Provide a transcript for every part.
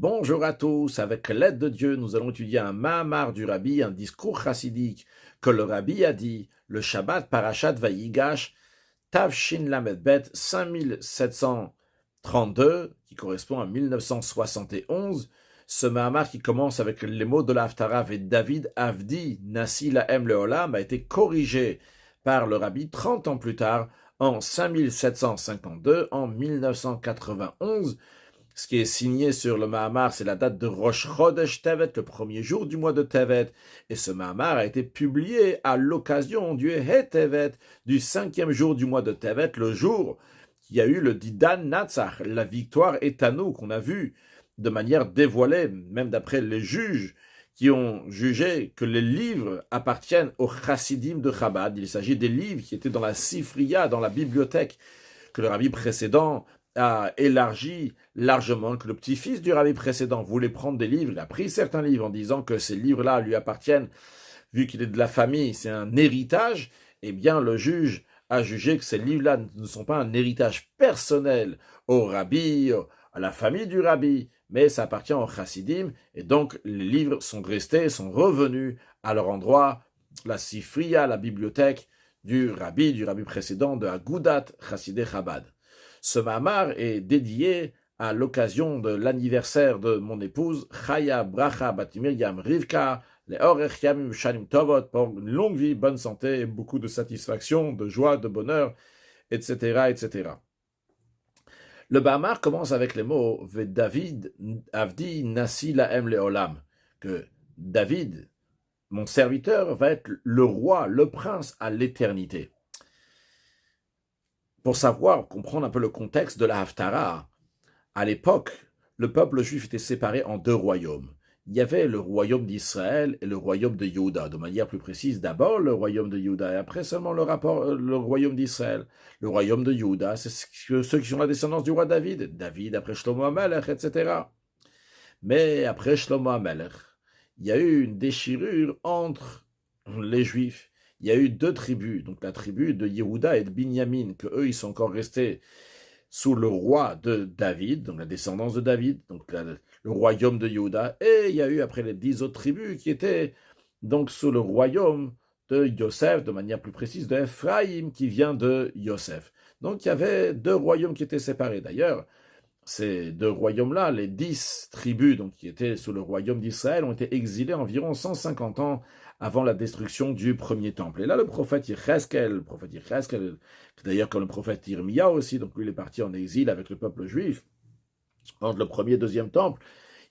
Bonjour à tous, avec l'aide de Dieu, nous allons étudier un Mahamar du Rabbi, un discours chassidique que le Rabbi a dit, le Shabbat Parashat Vayigash, Tav Shin Lamed Bet 5732, qui correspond à 1971. Ce Mahamar qui commence avec les mots de l'Haftara et David Avdi Nasi Lahem Leolam a été corrigé par le Rabbi 30 ans plus tard, en 5752, en 1991. Ce qui est signé sur le Mahamar, c'est la date de Rosh Chodesh Tevet, le premier jour du mois de Tevet. Et ce Mahamar a été publié à l'occasion du He Tevet, du 5e jour du mois de Tevet, le jour qu'il y a eu le Didan Natsach, la victoire Etano qu'on a vu de manière dévoilée, même d'après les juges qui ont jugé que les livres appartiennent aux chassidim de Chabad. Il s'agit des livres qui étaient dans la Sifriya, dans la bibliothèque que le rabbi précédent a élargi largement, que le petit-fils du rabbi précédent voulait prendre des livres, il a pris certains livres en disant que ces livres-là lui appartiennent, vu qu'il est de la famille, c'est un héritage, eh bien le juge a jugé que ces livres-là ne sont pas un héritage personnel au rabbi, à la famille du rabbi, mais ça appartient au chassidim, et donc les livres sont restés, sont revenus à leur endroit, la sifriya, la bibliothèque du rabbi précédent de Agudat Chassidei Chabad. Ce Mahamar est dédié à l'occasion de l'anniversaire de mon épouse, Chaya Bracha Bat Miriam Rivka, les Orech Yamim Shanim Tovot, pour une longue vie, bonne santé, beaucoup de satisfaction, de joie, de bonheur, etc., etc. Le Mahamar commence avec les mots « David Avdi Nasi Lahem Leolam » que David, mon serviteur, va être le roi, le prince à l'éternité. Pour savoir, comprendre un peu le contexte de la Haftara, à l'époque, le peuple juif était séparé en deux royaumes. Il y avait le royaume d'Israël et le royaume de Yehuda. De manière plus précise, d'abord le royaume de Yehuda et après seulement le royaume d'Israël. Le royaume de Yehuda, c'est ceux qui sont la descendance du roi David. David après Shlomo HaMelech, etc. Mais après Shlomo HaMelech, il y a eu une déchirure entre les Juifs. Il y a eu deux tribus, donc la tribu de Yehuda et de Binyamin, que eux, ils sont encore restés sous le roi de David, donc la descendance de David, donc le royaume de Yehuda, et il y a eu après les 10 autres tribus qui étaient donc sous le royaume de Yosef, de manière plus précise, de Ephraïm, qui vient de Yosef. Donc il y avait deux royaumes qui étaient séparés. D'ailleurs, ces deux royaumes-là, les 10 tribus donc, qui étaient sous le royaume d'Israël, ont été exilées environ 150 ans avant la destruction du premier temple. Et là, le prophète Yecheskel, d'ailleurs comme le prophète Irmia aussi, donc lui il est parti en exil avec le peuple juif, entre le premier et le deuxième temple,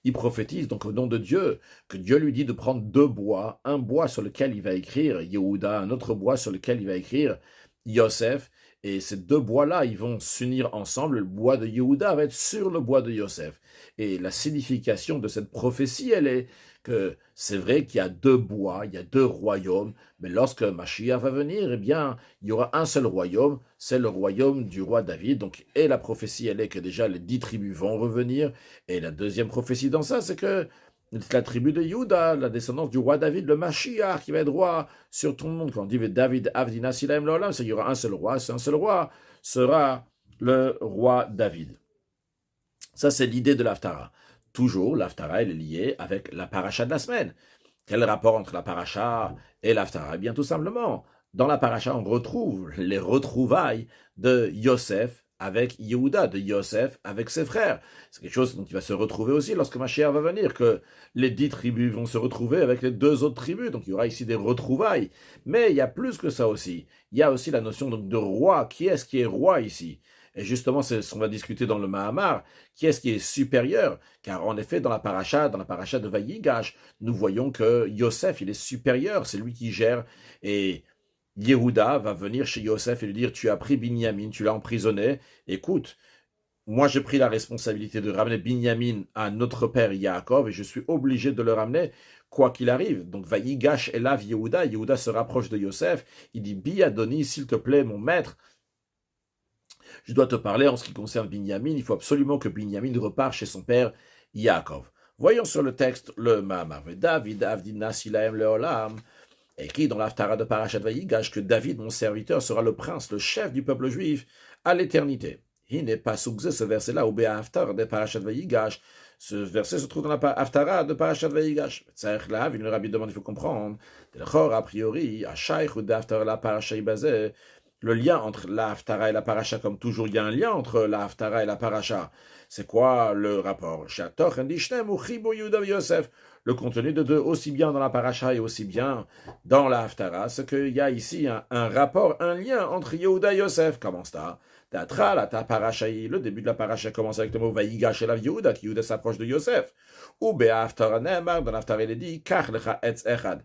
il prophétise donc au nom de Dieu, que Dieu lui dit de prendre deux bois, un bois sur lequel il va écrire Yehuda, un autre bois sur lequel il va écrire Yosef, et ces deux bois-là, ils vont s'unir ensemble. Le bois de Yehuda va être sur le bois de Yosef. Et la signification de cette prophétie, elle est que c'est vrai qu'il y a deux bois, il y a deux royaumes, mais lorsque Mashiach va venir, eh bien, il y aura un seul royaume, c'est le royaume du roi David. Donc, et la prophétie, elle est que déjà les 10 tribus vont revenir. Et la deuxième prophétie dans ça, c'est que la tribu de Juda, la descendance du roi David, le Mashiach, qui va être roi sur tout le monde. Quand on dit David Avdina Silaim Lolam, c'est qu'il y aura un seul roi, c'est un seul roi, sera le roi David. Ça, c'est l'idée de l'Haftara. Toujours, l'Haftara, elle est liée avec la paracha de la semaine. Quel rapport entre la paracha et l'Haftara? Eh bien, tout simplement, dans la paracha, on retrouve les retrouvailles de Yosef avec Yehuda, de Yosef avec ses frères. C'est quelque chose dont il va se retrouver aussi lorsque Mashiach va venir, que les 10 tribus vont se retrouver avec les 2 autres tribus. Donc il y aura ici des retrouvailles. Mais il y a plus que ça aussi. Il y a aussi la notion donc, de roi. Qui est-ce qui est roi ici? Et justement, c'est ce qu'on va discuter dans le Mahamar. Qui est-ce qui est supérieur? Car en effet, dans la paracha de Vayigash, nous voyons que Yosef, il est supérieur. C'est lui qui gère. Et Yehuda va venir chez Yosef et lui dire « Tu as pris Binyamin, tu l'as emprisonné. Écoute, moi j'ai pris la responsabilité de ramener Binyamin à notre père Yaakov et je suis obligé de le ramener quoi qu'il arrive. » Donc Vayigash elav Yehuda, Yehuda se rapproche de Yosef, il dit « Bi Adoni, s'il te plaît, mon maître, je dois te parler en ce qui concerne Binyamin, il faut absolument que Binyamin repart chez son père Yaakov. » Voyons sur le texte le Mahamar. David Avdina Silaem Leolam, écrit dans l'Haftara de Parashat Vayigash que David, mon serviteur, sera le prince, le chef du peuple juif à l'éternité. Il n'est pas soukze ce verset-là, ou Béhaftar de Parashat Vayigash, Ce verset se trouve dans la Haftara de Parashat Vayigash. Tzarech Lahav, le Rabbi demande, il faut comprendre. D'abord, a priori, à Shaykh ou d'Haftara la Parashat Ibazé, le lien entre la Haftara et la Parasha, comme toujours, il y a un lien entre la Haftara et la Parasha. C'est quoi le rapport? Le contenu de deux, aussi bien dans la Parasha et aussi bien dans la Haftara, c'est qu'il y a ici un rapport, un lien entre Yehuda et Yosef. Comment ça? Ta Parasha, le début de la Parasha commence avec le mot Vayigash et la Yehuda, qui Yehuda s'approche de Yosef. Ou Be'Haftara Ne'emar, dans l'Haftara il est dit, Kach lecha etz echad.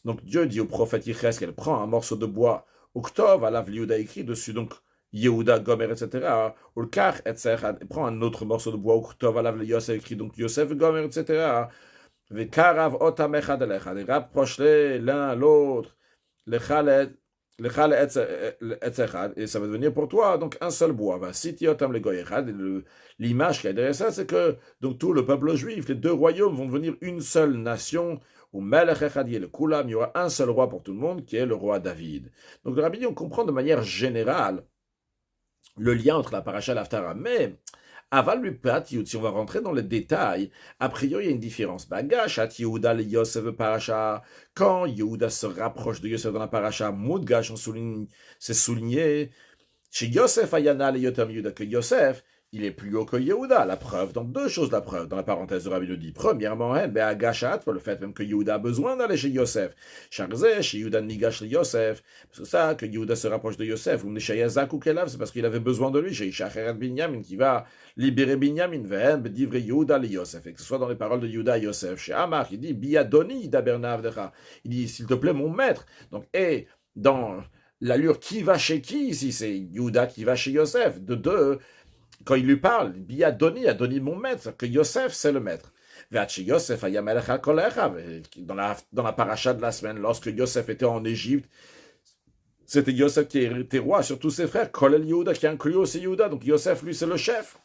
Donc Dieu dit au prophète Yecheskel, prend un morceau de bois, Uktov, alav Yehuda écrit dessus, donc Yehuda, Gomer, etc. Ou le Kach, etc. Et prend un autre morceau de bois, Uktov, alav Yosef écrit, donc Yosef, Gomer, etc. Vekarav otam echad el echad. Et rapproche-les l'un à l'autre. Lechal etzechad. Et ça va devenir pour toi, donc un seul bois. Va siti otam le goy echad. L'image qui est derrière ça, c'est que donc tout le peuple juif, les deux royaumes vont devenir une seule nation. Ou Melech Echad le Kulam, il y aura un seul roi pour tout le monde, qui est le roi David. Donc, le Rabbi dit, on comprend de manière générale le lien entre la paracha et l'Haftara. Mais, aval lupat, si on va rentrer dans les détails, a priori, il y a une différence. Bagashat Yehuda le Yosef paracha, quand Yehuda se rapproche de Yosef dans la paracha, Moudgash, c'est souligné, chez Yosef Ayana le Yotam Yehuda, que Yosef, il est plus haut que Yehuda. La preuve, donc deux choses la preuve, dans la parenthèse de Rabbi nous dit. Premièrement, pour le fait même que Yehuda a besoin d'aller chez Yosef. Charzeh, chez Yehuda Nigash le Yosef. C'est ça que Yehuda se rapproche de Yosef. Ou chez Yazak ou Kelav, c'est parce qu'il avait besoin de lui. Chez Ishacheret Binyamin, qui va libérer Binyamin, vehem, bedivre Yehuda le Yosef. Et que ce soit dans les paroles de Yehuda et Yosef. Chez Amar, il dit, Biadoni d'Abernavdecha. Il dit, s'il te plaît, mon maître. Donc, et dans l'allure, qui va chez qui ici? C'est Yehuda qui va chez Yosef. De deux, quand il lui parle, Biadoni a donné mon maître, que Yosef c'est le maître. Yosef dans la paracha de la semaine, lorsque Yosef était en Égypte, c'était Yosef qui était roi sur tous ses frères, Kolel Yehuda, qui inclut aussi Yehuda, donc Yosef, lui, c'est le chef.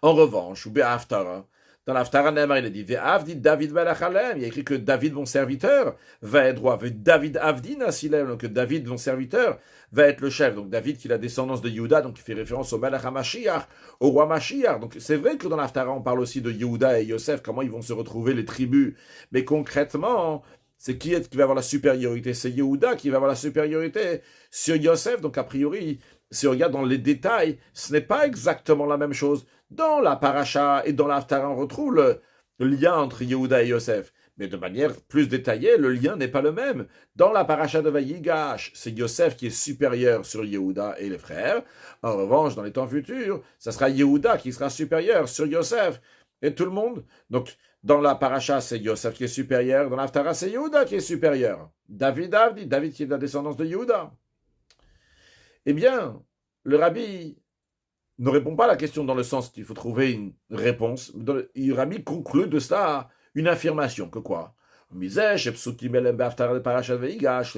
En revanche, ou Be'Haftara, dans l'Haftara Ne'emar, il a dit Ve'avdi David Balachalem. Il y a écrit que David, mon serviteur, va être roi. David Avdi Nasilem, donc David, mon serviteur, va être le chef. Donc David, qui est la descendance de Yehuda, donc il fait référence au Melech HaMashiach, au roi Mashiach. Donc c'est vrai que dans l'Haftara, on parle aussi de Yehuda et Yosef, comment ils vont se retrouver, les tribus. Mais concrètement, c'est qui va avoir la supériorité? C'est Yehuda qui va avoir la supériorité sur Yosef. Donc a priori, si on regarde dans les détails, ce n'est pas exactement la même chose. Dans la paracha et dans l'Haftara, on retrouve le lien entre Yehuda et Yosef. Mais de manière plus détaillée, le lien n'est pas le même. Dans la paracha de Vayigash, c'est Yosef qui est supérieur sur Yehuda et les frères. En revanche, dans les temps futurs, ça sera Yehuda qui sera supérieur sur Yosef et tout le monde. Donc, dans la paracha, c'est Yosef qui est supérieur. Dans l'Haftara, c'est Yehuda qui est supérieur. David qui est de la descendance de Yehuda. Eh bien, le rabbi ne répond pas à la question dans le sens qu'il faut trouver une réponse. Le rabbi conclut de cela une affirmation, que quoi? Le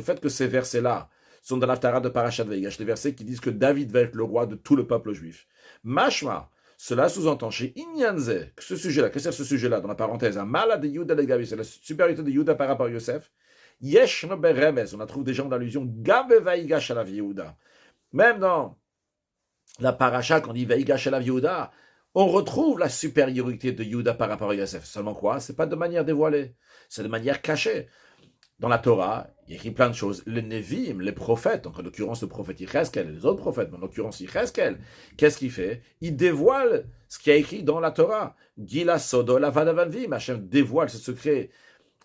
fait que ces versets-là sont dans l'Haftara de Parashat Vayigash, les versets qui disent que David va être le roi de tout le peuple juif. Mashma, cela sous-entend chez Inyanze, que ce sujet-là, qu'est-ce que c'est ce sujet-là, dans la parenthèse, Mala de Yehuda Legavi, c'est la supériorité de Yehuda par rapport à Yosef. Yeshno Beremez, on a trouvé des gens d'allusion, Gabe Vayigash à la Yehuda. Même dans la paracha, quand on dit Vayigash à la Yehuda, on retrouve la supériorité de Yehuda par rapport à Yosef. Seulement quoi? C'est pas de manière dévoilée, c'est de manière cachée. Dans la Torah, il écrit plein de choses. Les Nevim, les prophètes, donc en l'occurrence le prophète Yecheskel et les autres prophètes, mais en l'occurrence Yecheskel, qu'est-ce qu'il fait? Il dévoile ce qui est écrit dans la Torah. Gila Sodo la Vadavanvim, Hachem dévoile ce secret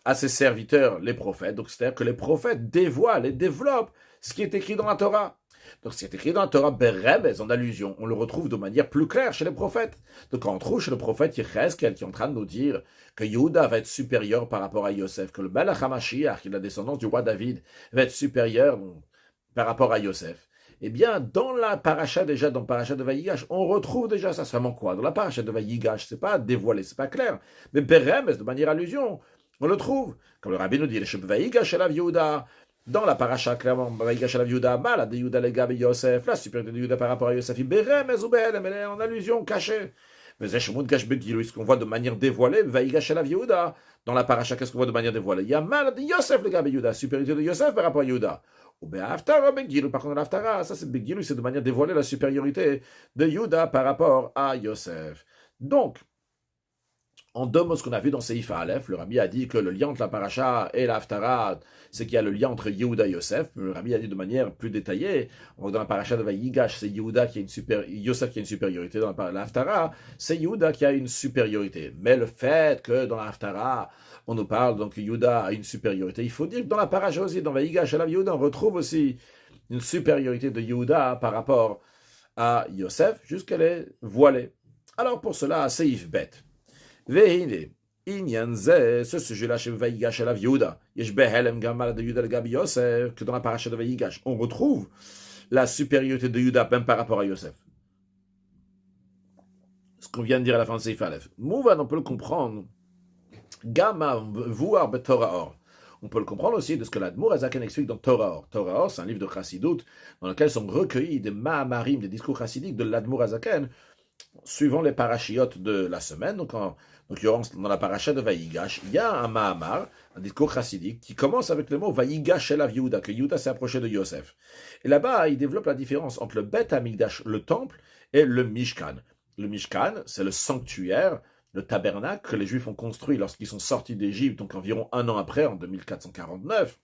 à ses serviteurs, les prophètes. Donc c'est-à-dire que les prophètes dévoilent et développent ce qui est écrit dans la Torah. Donc, ce qui est écrit dans la Torah, Beremez, en allusion, on le retrouve de manière plus claire chez les prophètes. Donc, on trouve chez le prophète Yecheskel qui est en train de nous dire que Yehuda va être supérieur par rapport à Yosef, que le Melech HaMashiach, qui est la descendance du roi David, va être supérieur par rapport à Yosef. Eh bien, dans la paracha déjà, dans la paracha de Vayigash, on retrouve déjà ça. C'est vraiment quoi? Dans la paracha de Vayigash, c'est pas dévoilé, c'est pas clair. Mais Beremez, de manière allusion, on le trouve. Comme le rabbi nous dit, le Sheb Vayigash elav Yehuda. Dans la paracha, clairement, Vayigash elav Yehuda, Mala de Yehuda legabe Yosef, la supériorité de Yehuda par rapport à Yosef, Beremez ou Behelem, elle est en allusion cachée. Mais Zeshemut Gash Begilou, ce qu'on voit de manière dévoilée, Vayigash elav Yehuda. Dans la paracha, qu'est-ce qu'on voit de manière dévoilée? Il y a Mala de Yosef legabe Yehuda, supériorité de Yosef par rapport à Yehuda. Ou Behaftara Begilou, par contre, l'Haftara, ça c'est Begilou, c'est de manière dévoilée la supériorité de Yehuda par rapport à Yosef. Donc, En deux mots, ce qu'on a vu dans Seif Aleph, le Rabbi a dit que le lien entre la paracha et la Haftara, c'est qu'il y a le lien entre Yehuda et Yosef. Le Rabbi a dit de manière plus détaillée, on voit dans la paracha de Vayigash, c'est Yehuda qui a Yosef qui a une supériorité. Dans la Haftara, c'est Yehuda qui a une supériorité. Mais le fait que dans la Haftara, on nous parle donc que Yehuda a une supériorité, il faut dire que dans la paracha aussi, dans Vayigash et la Yehuda, on retrouve aussi une supériorité de Yehuda par rapport à Yosef, jusqu'elle est voilée. Alors pour cela, Seif Bet. והנה, עניין זה, ce sujet-là chez Vayigash alav Yehuda, יש בהלם גם על יהודה לגבי יוסף, que dans la paracha de Vayigash, on retrouve la supériorité de Yehuda même par rapport à Yosef. Ce qu'on vient de dire à la fin de Seif Aleph. Mouvan, on peut le comprendre, Gamma, voir Torah Or. On peut le comprendre aussi de ce que l'Admour Azaken explique dans Torah Or. Torah Or, c'est un livre de Chassidut dans lequel sont recueillis des Mahamarim, des discours chassidiques de l'Admour Azaken, suivant les parachiotes de la semaine. Donc, en l'occurrence, dans la paracha de Vayigash, il y a un Mahamar, un discours chassidique, qui commence avec le mot Vayigash elav Yehuda, que Yehuda s'est approché de Yosef. Et là-bas, il développe la différence entre le Bet Hamikdash, le temple, et le Mishkan. Le Mishkan, c'est le sanctuaire, le tabernacle que les Juifs ont construit lorsqu'ils sont sortis d'Égypte, donc environ un an après, en 2449.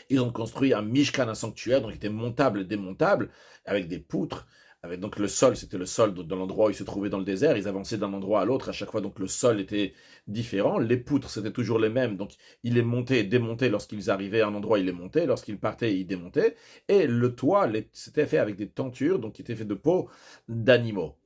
Ils ont construit un Mishkan, un sanctuaire, donc qui était montable et démontable, avec des poutres. Avec donc le sol, c'était le sol de l'endroit où ils se trouvaient dans le désert. Ils avançaient d'un endroit à l'autre. À chaque fois, donc le sol était différent. Les poutres, c'était toujours les mêmes. Donc, ils les montaient et démontaient lorsqu'ils arrivaient à un endroit. Ils les montaient. Lorsqu'ils partaient, ils démontaient. Et le toit, c'était fait avec des tentures, donc qui étaient fait de peau d'animaux.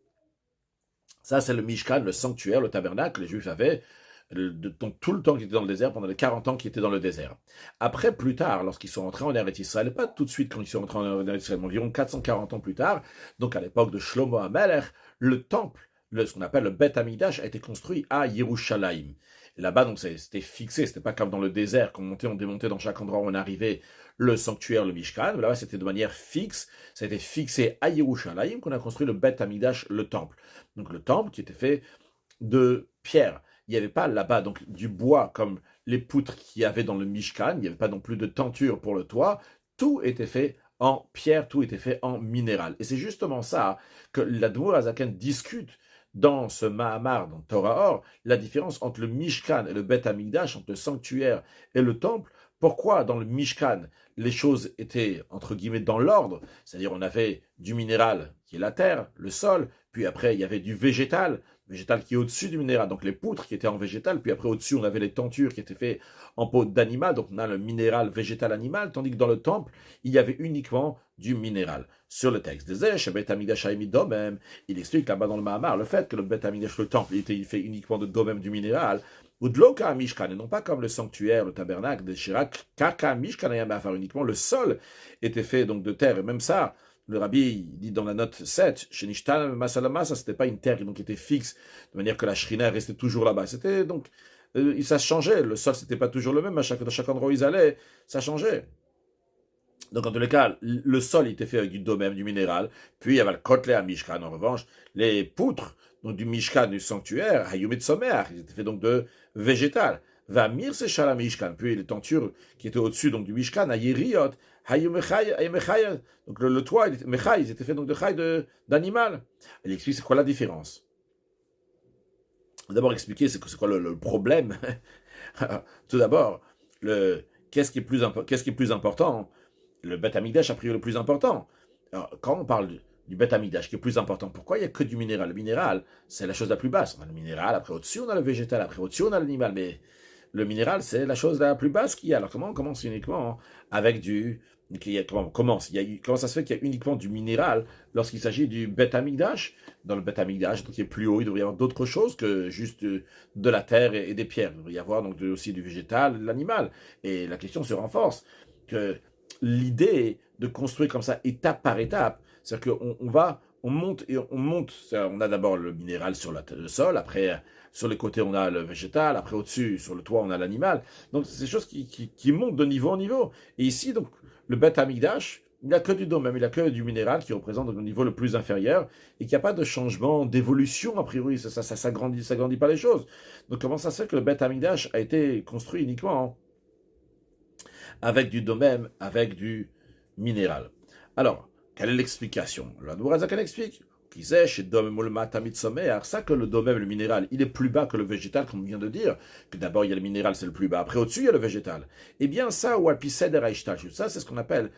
Ça, c'est le Mishkan, le sanctuaire, le tabernacle que les Juifs avaient donc tout le temps qu'ils étaient dans le désert, pendant les 40 ans qu'ils étaient dans le désert. Après, plus tard, lorsqu'ils sont entrés en Eretz Israël, pas tout de suite quand ils sont entrés en Eretz Israël, mais environ 440 ans plus tard, donc à l'époque de Shlomo HaMelech, le temple, ce qu'on appelle le Bet Hamikdash, a été construit à Yerushalayim. Et là-bas, donc, c'était fixé, c'était pas comme dans le désert, qu'on montait, on démontait dans chaque endroit où on arrivait, le sanctuaire, le Mishkan. Là-bas, c'était de manière fixe, ça a été fixé à Yerushalayim qu'on a construit le Bet Hamikdash, le temple. Donc le temple qui était fait de pierre. Il n'y avait pas là-bas donc du bois comme les poutres qu'il y avait dans le Mishkan, il n'y avait pas non plus de tenture pour le toit, tout était fait en pierre, tout était fait en minéral. Et c'est justement ça que l'Admour Azaken discute dans ce Mahamar, dans Torah Or, la différence entre le Mishkan et le Bet Hamikdash, entre le sanctuaire et le temple. Pourquoi dans le Mishkan, les choses étaient, entre guillemets, dans l'ordre, c'est-à-dire on avait du minéral, qui est la terre, le sol, puis après il y avait du végétal qui est au-dessus du minéral, donc les poutres qui étaient en végétal, puis après au-dessus on avait les tentures qui étaient faites en peau d'animal, donc on a le minéral, végétal, animal, tandis que dans le temple, il y avait uniquement du minéral. Sur le texte des Esh, Bet Hamikdash Domem, il explique là-bas dans le Mahamar, le fait que le Bet Hamikdash, le temple, il était fait uniquement de Domem, du minéral, ou de l'Oka Mishkan, et non pas comme le sanctuaire, le tabernacle, des Shirak, Kaka Mishkan, uniquement le sol était fait donc de terre, et même ça, le Rabbi dit dans la note 7, chez Nishtan Masalama, ça c'était pas une terre qui était fixe, de manière que la Shrina restait toujours là-bas. C'était donc, ça changeait, le sol c'était pas toujours le même, dans chaque endroit où ils allaient, ça changeait. Donc en tous les cas, le sol était fait avec du domem, du minéral, puis il y avait le kotlé à Mishkan, en revanche, les poutres donc du Mishkan, du sanctuaire, Hayumit Somer, ils étaient faits donc de végétal. Vamir c'est Shala Mishkan, puis les tentures qui étaient au-dessus donc du Mishkan, à Yeriot, donc le toit, ils étaient faits donc de chai d'animal. Il explique c'est quoi la différence. D'abord expliquer c'est quoi le problème. Tout d'abord, qu'est-ce qui est plus important? Le Bet Hamikdash a priori le plus important. Alors, quand on parle du Bet Hamikdash qui est plus important, pourquoi il n'y a que du minéral? Le minéral, c'est la chose la plus basse. On a le minéral, après au-dessus on a le végétal, après au-dessus on a l'animal, mais le minéral c'est la chose la plus basse qu'il y a. Alors comment on commence uniquement avec comment ça se fait qu'il y a uniquement du minéral lorsqu'il s'agit du Bet Hamikdash? Dans le Bet Hamikdash, donc qui est plus haut, il devrait y avoir d'autres choses que juste de la terre et des pierres. Il devrait y avoir donc aussi du végétal, de l'animal. Et la question se renforce que l'idée de construire comme ça, étape par étape, c'est-à-dire on monte et on monte. On a d'abord le minéral sur le sol, après sur les côtés on a le végétal, après au-dessus sur le toit on a l'animal. Donc c'est des choses qui montent de niveau en niveau. Et ici donc le Bet Hamikdash, il n'y a que du domem, il n'y a que du minéral qui représente le niveau le plus inférieur et qu'il n'y a pas de changement, d'évolution a priori, ça grandit pas les choses. Donc comment ça se fait que le Bet Hamikdash a été construit uniquement avec du domem, avec du minéral? Alors, quelle est l'explication? La Nourazakan explique Ça que le domem, le minéral, il est plus bas que le végétal, comme on vient de dire, que d'abord il y a le minéral, c'est le plus bas, après au-dessus il y a le végétal. Eh bien ça, ou alpi seder aishtalshut, ça c'est ce qu'on appelle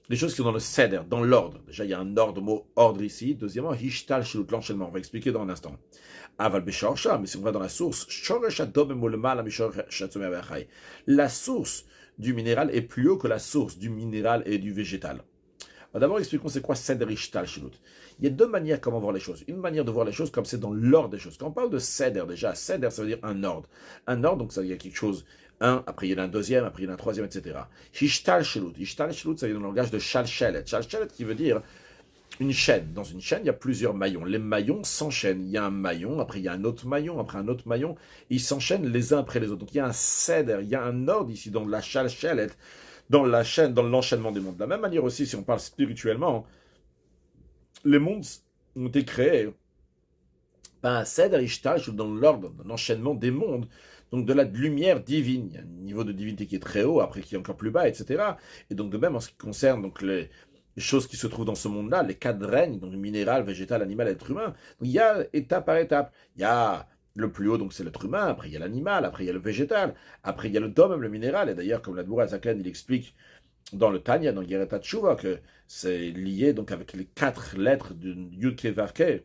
les choses qui sont dans le seder, dans l'ordre. Déjà il y a un ordre, mot ordre ici. Deuxièmement, hishtalshut, l'enchaînement, on va expliquer dans un instant. Aval beshorsha, mais si on va dans la source, la source du minéral est plus haut que la source du minéral et du végétal. D'abord, expliquons c'est quoi Seder Ishtalshelut. Il y a deux manières comment voir les choses. Une manière de voir les choses comme c'est dans l'ordre des choses. Quand on parle de Seder, déjà, Seder, ça veut dire un ordre. Un ordre, donc ça veut dire quelque chose, un, après il y en a un deuxième, après il y en a un troisième, etc. Ishtalshelut. Ishtalshelut, ça veut dire dans le langage de Shalshelet. Shalshelet qui veut dire une chaîne. Dans une chaîne, il y a plusieurs maillons. Les maillons s'enchaînent. Il y a un maillon, après il y a un autre maillon, après un autre maillon. Ils s'enchaînent les uns après les autres. Donc il y a un Seder, il y a un ordre ici dans la Shalshelet, dans la chaîne, dans l'enchaînement des mondes. De la même manière aussi, si on parle spirituellement, les mondes ont été créés par un Seder Ishtash, dans l'ordre, dans l'enchaînement des mondes, donc de la lumière divine. Il y a un niveau de divinité qui est très haut, après qui est encore plus bas, etc. Et donc de même, en ce qui concerne donc les choses qui se trouvent dans ce monde-là, les quatre règnes, donc minéral, végétal, animal, être humain, donc, il y a étape par étape. Il y a le plus haut, donc c'est l'être humain, après il y a l'animal, après il y a le végétal, après il y a le dôme, le minéral, et d'ailleurs, comme la Dvoura Zakan, il explique dans le Tanya, dans Gereta Tshuva, que c'est lié donc avec les quatre lettres de Yud Ke Vav Ke,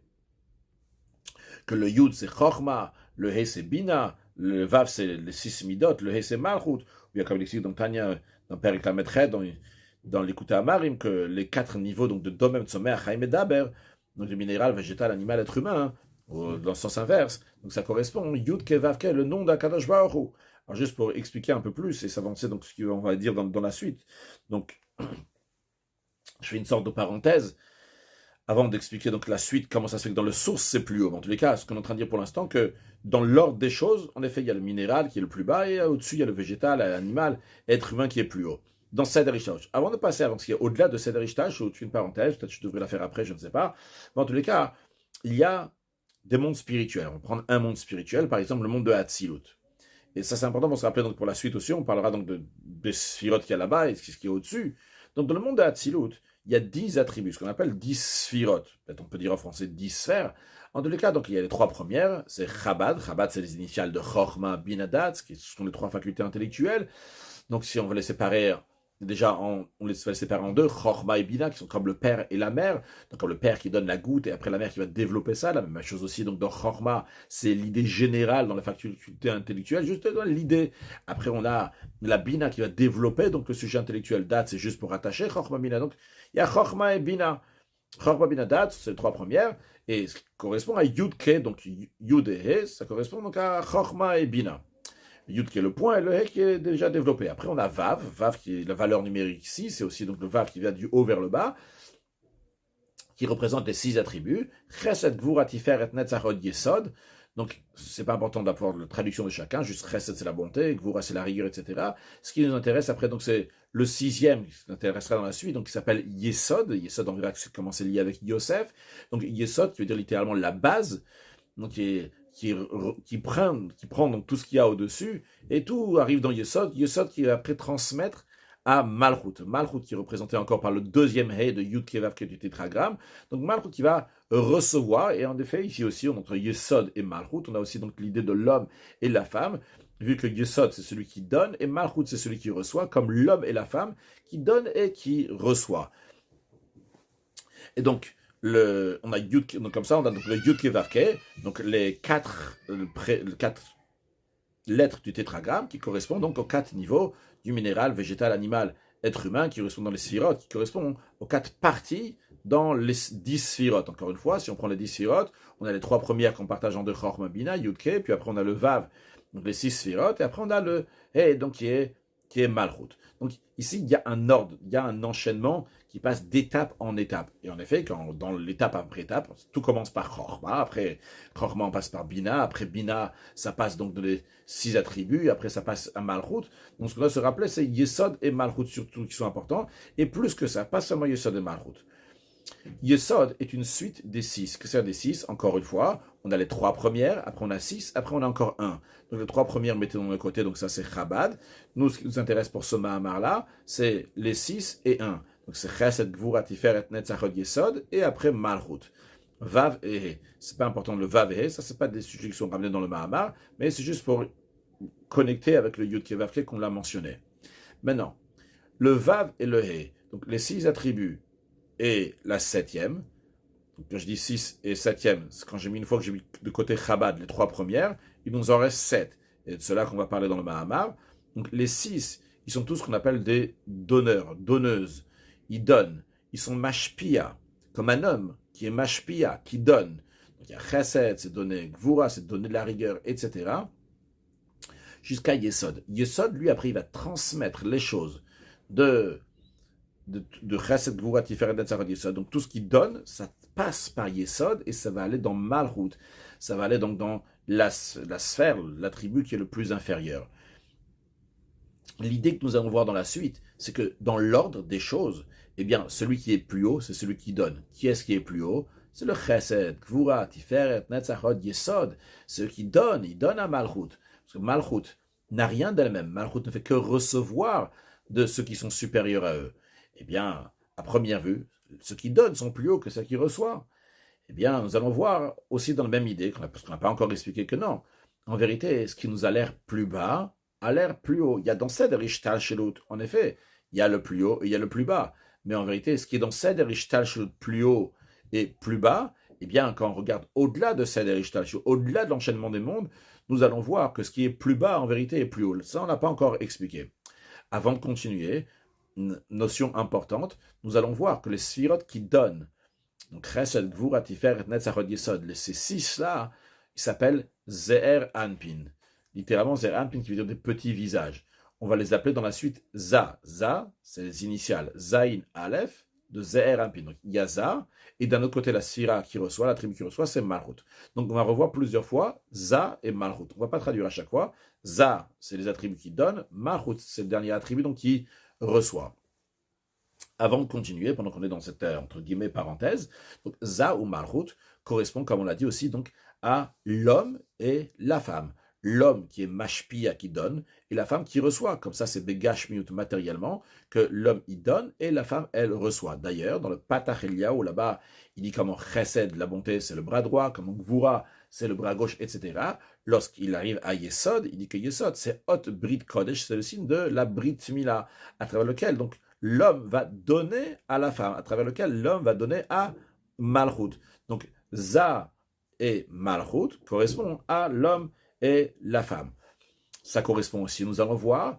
que le Yud c'est Chochma, le He c'est Bina, le Vav c'est les six Midot, le He c'est Malchut, ou bien comme il explique dans Tanya, dans Perik Lametred, dans l'écoute à Amarim, que les quatre niveaux donc de Domem, Tzomer, Chaim et Daber, donc le minéral, végétal, animal, être humain, dans le sens inverse. Donc ça correspond, Yud Ke Vav Ke, le nom d'Akadosh Baruch Hu. Alors juste pour expliquer un peu plus et s'avancer donc ce qu'on va dire dans la suite. Donc je fais une sorte de parenthèse avant d'expliquer donc la suite, comment ça se fait que dans le source c'est plus haut. En tous les cas, ce qu'on est en train de dire pour l'instant, que dans l'ordre des choses, en effet, il y a le minéral qui est le plus bas et au-dessus il y a le végétal, l'animal, être humain qui est plus haut. Dans Seder Ishtash. Avant de passer avant ce qui est au-delà de Seder Ishtash, ou une parenthèse, peut-être que je devrais la faire après, je ne sais pas. Mais en tous les cas, il y a des mondes spirituels. On va prendre un monde spirituel, par exemple le monde de Hatzilut. Et ça, c'est important pour se rappeler donc pour la suite aussi. On parlera donc des sphirotes qu'il y a là-bas et ce qui est au-dessus. Donc, dans le monde de Hatzilut, il y a 10 attributs, ce qu'on appelle 10 sphirotes. Peut-être on peut dire en français 10 sphères. En tous les cas, donc, il y a les trois premières. C'est Chabad. Chabad, c'est les initiales de Chochma, Binadat, qui sont les trois facultés intellectuelles. Donc, si on veut les séparer, déjà, on les séparer en deux, Chochma et Bina, qui sont comme le père et la mère. Donc, comme le père qui donne la goutte et après la mère qui va développer ça. La même chose aussi, donc, dans Chochma, c'est l'idée générale dans la faculté intellectuelle, juste dans l'idée. Après, on a la Bina qui va développer, donc, le sujet intellectuel. Dat, c'est juste pour attacher Chochma, Bina. Donc, il y a Chochma et Bina. Chochma, Bina, Dat, c'est les trois premières. Et ce qui correspond à Yud Ke, donc Yud et He, ça correspond donc à Chochma et Bina. Yud qui est le point et le He qui est déjà développé. Après, on a Vav, Vav qui est la valeur numérique ici, c'est aussi donc le Vav qui vient du haut vers le bas, qui représente les 6 attributs. Chesed, Gvura, Tiferet, Netzachot, Yesod. Donc, c'est pas important d'avoir la traduction de chacun, juste Chesed c'est la bonté, Gvura c'est la rigueur, etc. Ce qui nous intéresse après, donc c'est le 6e, qui nous intéressera dans la suite, donc qui s'appelle Yesod. Yesod, on verra comment c'est lié avec Yosef. Donc, Yesod, qui veut dire littéralement la base, donc qui prend donc tout ce qu'il y a au-dessus, et tout arrive dans Yesod, Yesod qui va après transmettre à Malchut. Malchut qui est représenté encore par le deuxième He de Yud Kevav qui est du tétragramme. Donc Malchut qui va recevoir, et en effet ici aussi, entre Yesod et Malchut, on a aussi donc l'idée de l'homme et la femme, vu que Yesod c'est celui qui donne, et Malchut c'est celui qui reçoit, comme l'homme et la femme qui donnent et qui reçoit. Et donc, on a Yud, donc comme ça, on a donc le Yud Kevav Ke, donc les quatre lettres du tétragramme qui correspondent donc aux 4 niveaux du minéral, végétal, animal, être humain, qui correspondent dans les sphirotes, qui correspondent aux 4 parties dans les 10 sphirotes. Encore une fois, si on prend les 10 sphirotes, on a les 3 premières qu'on partage en deux, Chochma, Bina, Yud Ke, puis après on a le Vav, donc les 6 sphirotes, et après on a le He, donc qui est Malchut. Donc ici, il y a un ordre, il y a un enchaînement qui passe d'étape en étape. Et en effet, dans l'étape après étape, tout commence par Chochma, après Chochma on passe par Bina, après Bina ça passe donc dans les 6 attributs, après ça passe à Malchut. Donc ce qu'on doit se rappeler, c'est Yesod et Malchut surtout qui sont importants, et plus que ça, pas seulement Yesod et Malchut. Yesod est une suite des 6. Que c'est des 6? Encore une fois, on a les 3 premières, après on a 6, après on a encore 1. Donc les 3 premières, mettez-les de côté, donc ça c'est Chabad. Nous, ce qui nous intéresse pour ce Mahamar-là, c'est les 6 et 1. Donc c'est Chesed, Gvura, Tiferet, Netzachot, Yesod, et après Malchut. Vav et He. C'est pas important le Vav et He, ça c'est pas des sujets qui sont ramenés dans le Mahamar, mais c'est juste pour connecter avec le Yud Kei Vav Kei qu'on l'a mentionné. Maintenant, le Vav et le He, donc les 6 attributs et la 7e, donc quand je dis 6 et 7e, c'est quand une fois que j'ai mis de côté Chabad les 3 premières, il nous en reste 7. Et de cela qu'on va parler dans le Mahamar. Donc les 6, ils sont tous ce qu'on appelle des donneurs, donneuses. Ils donnent. Ils sont mashpia, comme un homme qui est mashpia, qui donne. Donc il y a chesed, c'est donner gvura, c'est donner de la rigueur, etc. Jusqu'à Yesod. Yesod, lui, après, il va transmettre les choses de Chesed, Gvura, Tiferet, Netzarot, Yesod. Donc tout ce qui donne, ça passe par Yesod et ça va aller dans Malchut. Ça va aller donc dans la sphère, l'attribut qui est le plus inférieur. L'idée que nous allons voir dans la suite, c'est que dans l'ordre des choses, eh bien, celui qui est plus haut, c'est celui qui donne. Qui est-ce qui est plus haut? C'est le Chesed, Gvura, Tiferet, Netzarot, Yesod. Ceux qui donnent, ils donnent à Malchut. Parce que Malchut n'a rien d'elle-même. Malchut ne fait que recevoir de ceux qui sont supérieurs à eux. Eh bien, à première vue, ceux qui donnent sont plus hauts que ceux qui reçoivent. Eh bien, nous allons voir aussi dans la même idée, parce qu'on n'a pas encore expliqué que non. En vérité, ce qui nous a l'air plus bas a l'air plus haut. Il y a dans Seder Ishtal Shelut, en effet, il y a le plus haut et il y a le plus bas. Mais en vérité, ce qui est dans Seder Ishtal Shelut plus haut et plus bas, eh bien, quand on regarde au-delà de Seder Ishtal Shelut, au-delà de l'enchaînement des mondes, nous allons voir que ce qui est plus bas, en vérité, est plus haut. Ça, on n'a pas encore expliqué. Avant de continuer, une notion importante, nous allons voir que les sphirotes qui donnent, donc Chesed, Gvura, Tiferet, Netzarot, Yesod, ces 6-là, ils s'appellent Ze'er Anpin. Littéralement, Ze'er Anpin qui veut dire des petits visages. On va les appeler dans la suite Za. Za, c'est les initiales Zain Aleph de Ze'er Anpin. Donc il y a Za, et d'un autre côté, la Sphira qui reçoit, la tribu qui reçoit, c'est Malchut. Donc on va revoir plusieurs fois Za et Malchut. On ne va pas traduire à chaque fois. Za, c'est les attributs qui donnent. Malchut, c'est le dernier attribut donc qui reçoit. Avant de continuer, pendant qu'on est dans cette entre guillemets parenthèse, donc Za ou Malchut correspond, comme on l'a dit aussi, donc à l'homme et la femme. L'homme qui est mashpia, qui donne, et la femme qui reçoit. Comme ça, c'est begashmiut matériellement, que l'homme y donne et la femme, elle, reçoit. D'ailleurs, dans le Patach Eliyahu, là-bas, il dit comment chesed, la bonté, c'est le bras droit, comment gvura, c'est le bras gauche, etc. Lorsqu'il arrive à Yesod, il dit que Yesod, c'est Hot Brit Kodesh, c'est le signe de la Brit Mila, à travers lequel, donc, l'homme va donner à la femme, à travers lequel l'homme va donner à Malchut. Donc, Za et Malchut correspondent à l'homme et la femme. Ça correspond aussi, nous allons voir,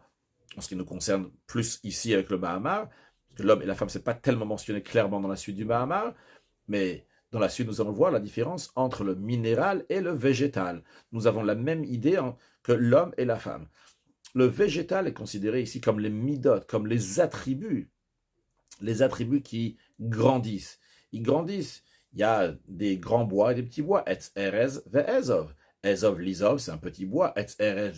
en ce qui nous concerne plus ici avec le Mahamar, que l'homme et la femme, ce n'est pas tellement mentionné clairement dans la suite du Mahamar, mais dans la suite, nous allons voir la différence entre le minéral et le végétal. Nous avons la même idée que l'homme et la femme. Le végétal est considéré ici comme les midot, comme les attributs qui grandissent. Ils grandissent. Il y a des grands bois et des petits bois. Etz erez ve'ezov. Ezov, l'izov, c'est un petit bois. Etz erez,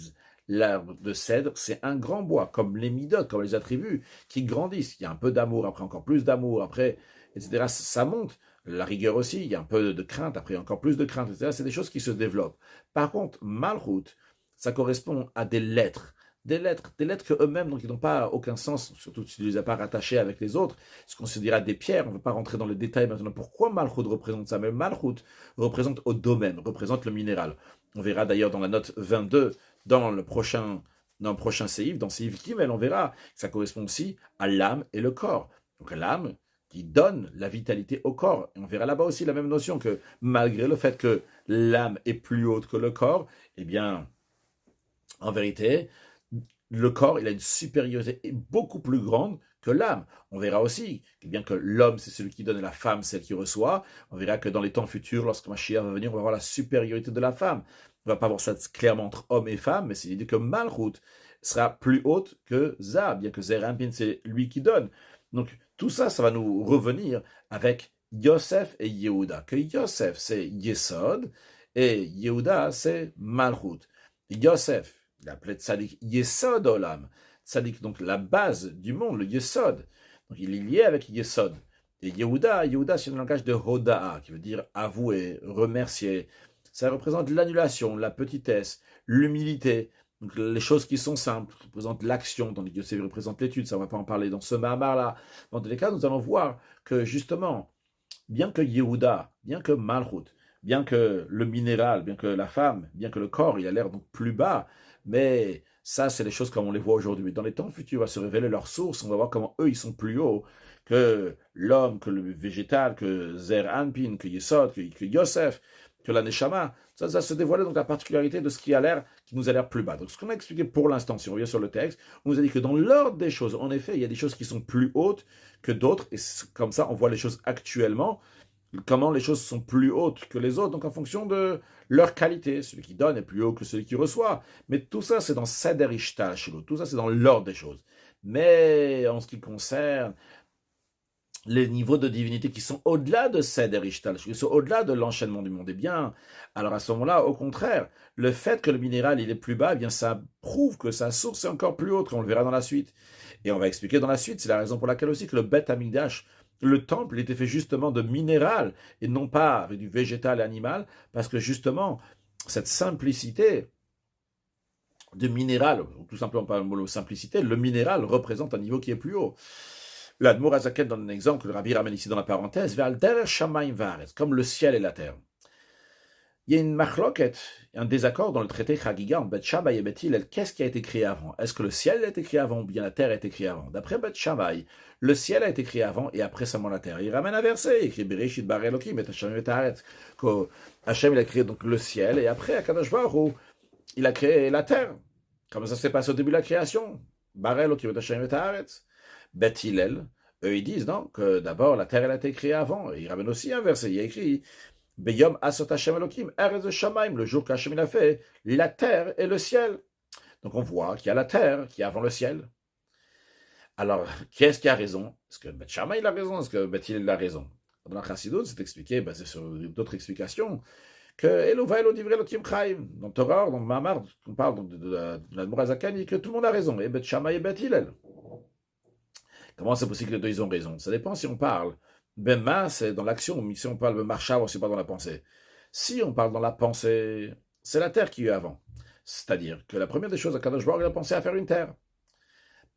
l'arbre de cèdre, c'est un grand bois, comme les midot, comme les attributs qui grandissent. Il y a un peu d'amour, après encore plus d'amour, après, etc. Ça monte. La rigueur aussi, il y a un peu de crainte, après encore plus de crainte, etc. C'est des choses qui se développent. Par contre, Malchut, ça correspond à des lettres que eux-mêmes, donc ils n'ont pas aucun sens, surtout si tu ne les as pas rattachés avec les autres, ce qu'on se dira des pierres, on ne va pas rentrer dans les détails maintenant, pourquoi Malchut représente ça, mais Malchut représente au domaine, représente le minéral. On verra d'ailleurs dans la note 22, dans le prochain séif, dans séif Gimel, on verra que ça correspond aussi à l'âme et le corps. Donc l'âme qui donne la vitalité au corps. Et on verra là-bas aussi la même notion que malgré le fait que l'âme est plus haute que le corps, eh bien, en vérité, le corps, il a une supériorité beaucoup plus grande que l'âme. On verra aussi que bien que l'homme, c'est celui qui donne et la femme, celle qui reçoit. On verra que dans les temps futurs, lorsque Mashiach va venir, on va voir la supériorité de la femme. On ne va pas voir ça clairement entre homme et femme, mais c'est l'idée que Malchut sera plus haute que Za, bien que Ze'er Anpin, c'est lui qui donne. Donc, tout ça, ça va nous revenir avec Yosef et Yehuda. Que Yosef, c'est Yesod, et Yehuda, c'est Malchut. Yosef, il appelait Tzadik Yesod Olam. Tzadik, donc la base du monde, le Yesod. Donc il est lié avec Yesod. Et Yehuda, c'est un langage de Hoda'a, qui veut dire avouer, remercier. Ça représente l'annulation, la petitesse, l'humilité. Donc les choses qui sont simples représentent l'action, tandis que Yosef représente l'étude. Ça, on ne va pas en parler dans ce Mahamar-là. Dans tous les cas, nous allons voir que justement, bien que Yehuda, bien que Malchut, bien que le minéral, bien que la femme, bien que le corps, il a l'air donc plus bas, mais ça, c'est les choses comme on les voit aujourd'hui. Dans les temps futurs, va se révéler leur source, on va voir comment eux, ils sont plus hauts que l'homme, que le végétal, que Zer Anpin, que Yesod, que Yosef, que la Neshama. Ça se dévoilait donc la particularité de ce qui a l'air, qui nous a l'air plus bas. Donc ce qu'on a expliqué pour l'instant, si on revient sur le texte, on nous a dit que dans l'ordre des choses, en effet, il y a des choses qui sont plus hautes que d'autres, et comme ça, on voit les choses actuellement, comment les choses sont plus hautes que les autres, donc en fonction de leur qualité. Celui qui donne est plus haut que celui qui reçoit. Mais tout ça, c'est dans Seder Ishtal Shelo. Tout ça, c'est dans l'ordre des choses. Mais en ce qui concerne les niveaux de divinité qui sont au-delà de Seder Ishtal, qui sont au-delà de l'enchaînement du monde, eh bien, alors à ce moment-là, au contraire, le fait que le minéral il est plus bas, eh bien, ça prouve que sa source est encore plus haute, comme on le verra dans la suite. Et on va expliquer dans la suite, c'est la raison pour laquelle aussi que le Beth Amikdash, le temple, il était fait justement de minéral et non pas avec du végétal et animal, parce que justement, cette simplicité de minéral, tout simplement par le mot simplicité, le minéral représente un niveau qui est plus haut. L'Admour Azaken donne un exemple que le Rabbi ramène ici dans la parenthèse, comme le ciel et la terre. Il y a une machloket, un désaccord dans le traité Chagiga entre Bet Shammai et Bet Hillel. Qu'est-ce qui a été créé avant? Est-ce que le ciel a été créé avant ou bien la terre a été créée avant? D'après Bet Shammai, le ciel a été créé avant et après seulement la terre. Il ramène un verset, il écrit Bereshit bara Elokim et Hashem et Haaretz, que Hashem il a créé donc le ciel et après Akadosh Baruch Hu, il a créé la terre. Comme ça s'est passé au début de la création. Bara Elokim et Hashem et Haaretz. Bet Hillel, eux ils disent non, que d'abord la terre elle a été créée avant. Et il ramène aussi un verset, il y a écrit Beyom Asot Hashem Elokim, Eretz Shamaim, le jour qu'Hashem il a fait la terre et le ciel. Donc on voit qu'il y a la terre qui est avant le ciel. Alors, qui est-ce qui a raison? Est-ce que Bet Shammai il a raison? Est-ce que Bet Hillel a raison? Dans la Chassidut, c'est expliqué, basé sur d'autres explications, que Elova Elodivrei Elokim Chaim. Dans Torah, dans Mamar, on parle de l'Admour Azakani, que tout le monde a raison, et Bet Shammai et Bet Hillel. Comment c'est possible que les deux ils ont raison? Ça dépend si on parle. Bema, c'est dans l'action, mais si on parle de marcha, ou si on parle dans la pensée. Si on parle dans la pensée, c'est la terre qui est avant. C'est-à-dire que la première des choses, Akadosh Baruch il a pensé à faire une terre.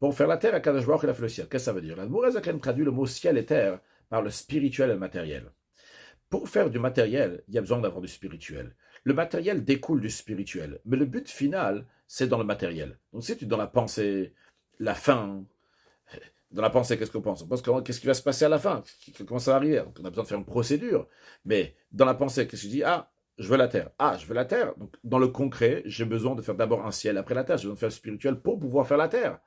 Pour faire la terre, Akadosh Baruch il a fait le ciel. Qu'est-ce que ça veut dire? La Mourazakan traduit le mot ciel et terre par le spirituel et le matériel. Pour faire du matériel, il y a besoin d'avoir du spirituel. Le matériel découle du spirituel, mais le but final, c'est dans le matériel. Donc si tu es dans la pensée, la fin, dans la pensée, qu'est-ce qu'on pense? On pense qu'est-ce qui va se passer à la fin? Comment ça va arriver? Donc, on a besoin de faire une procédure. Mais dans la pensée, qu'est-ce que tu dis? Ah, je veux la terre. Ah, je veux la terre. Donc, dans le concret, j'ai besoin de faire d'abord un ciel après la terre. J'ai besoin de faire le spirituel pour pouvoir faire la terre.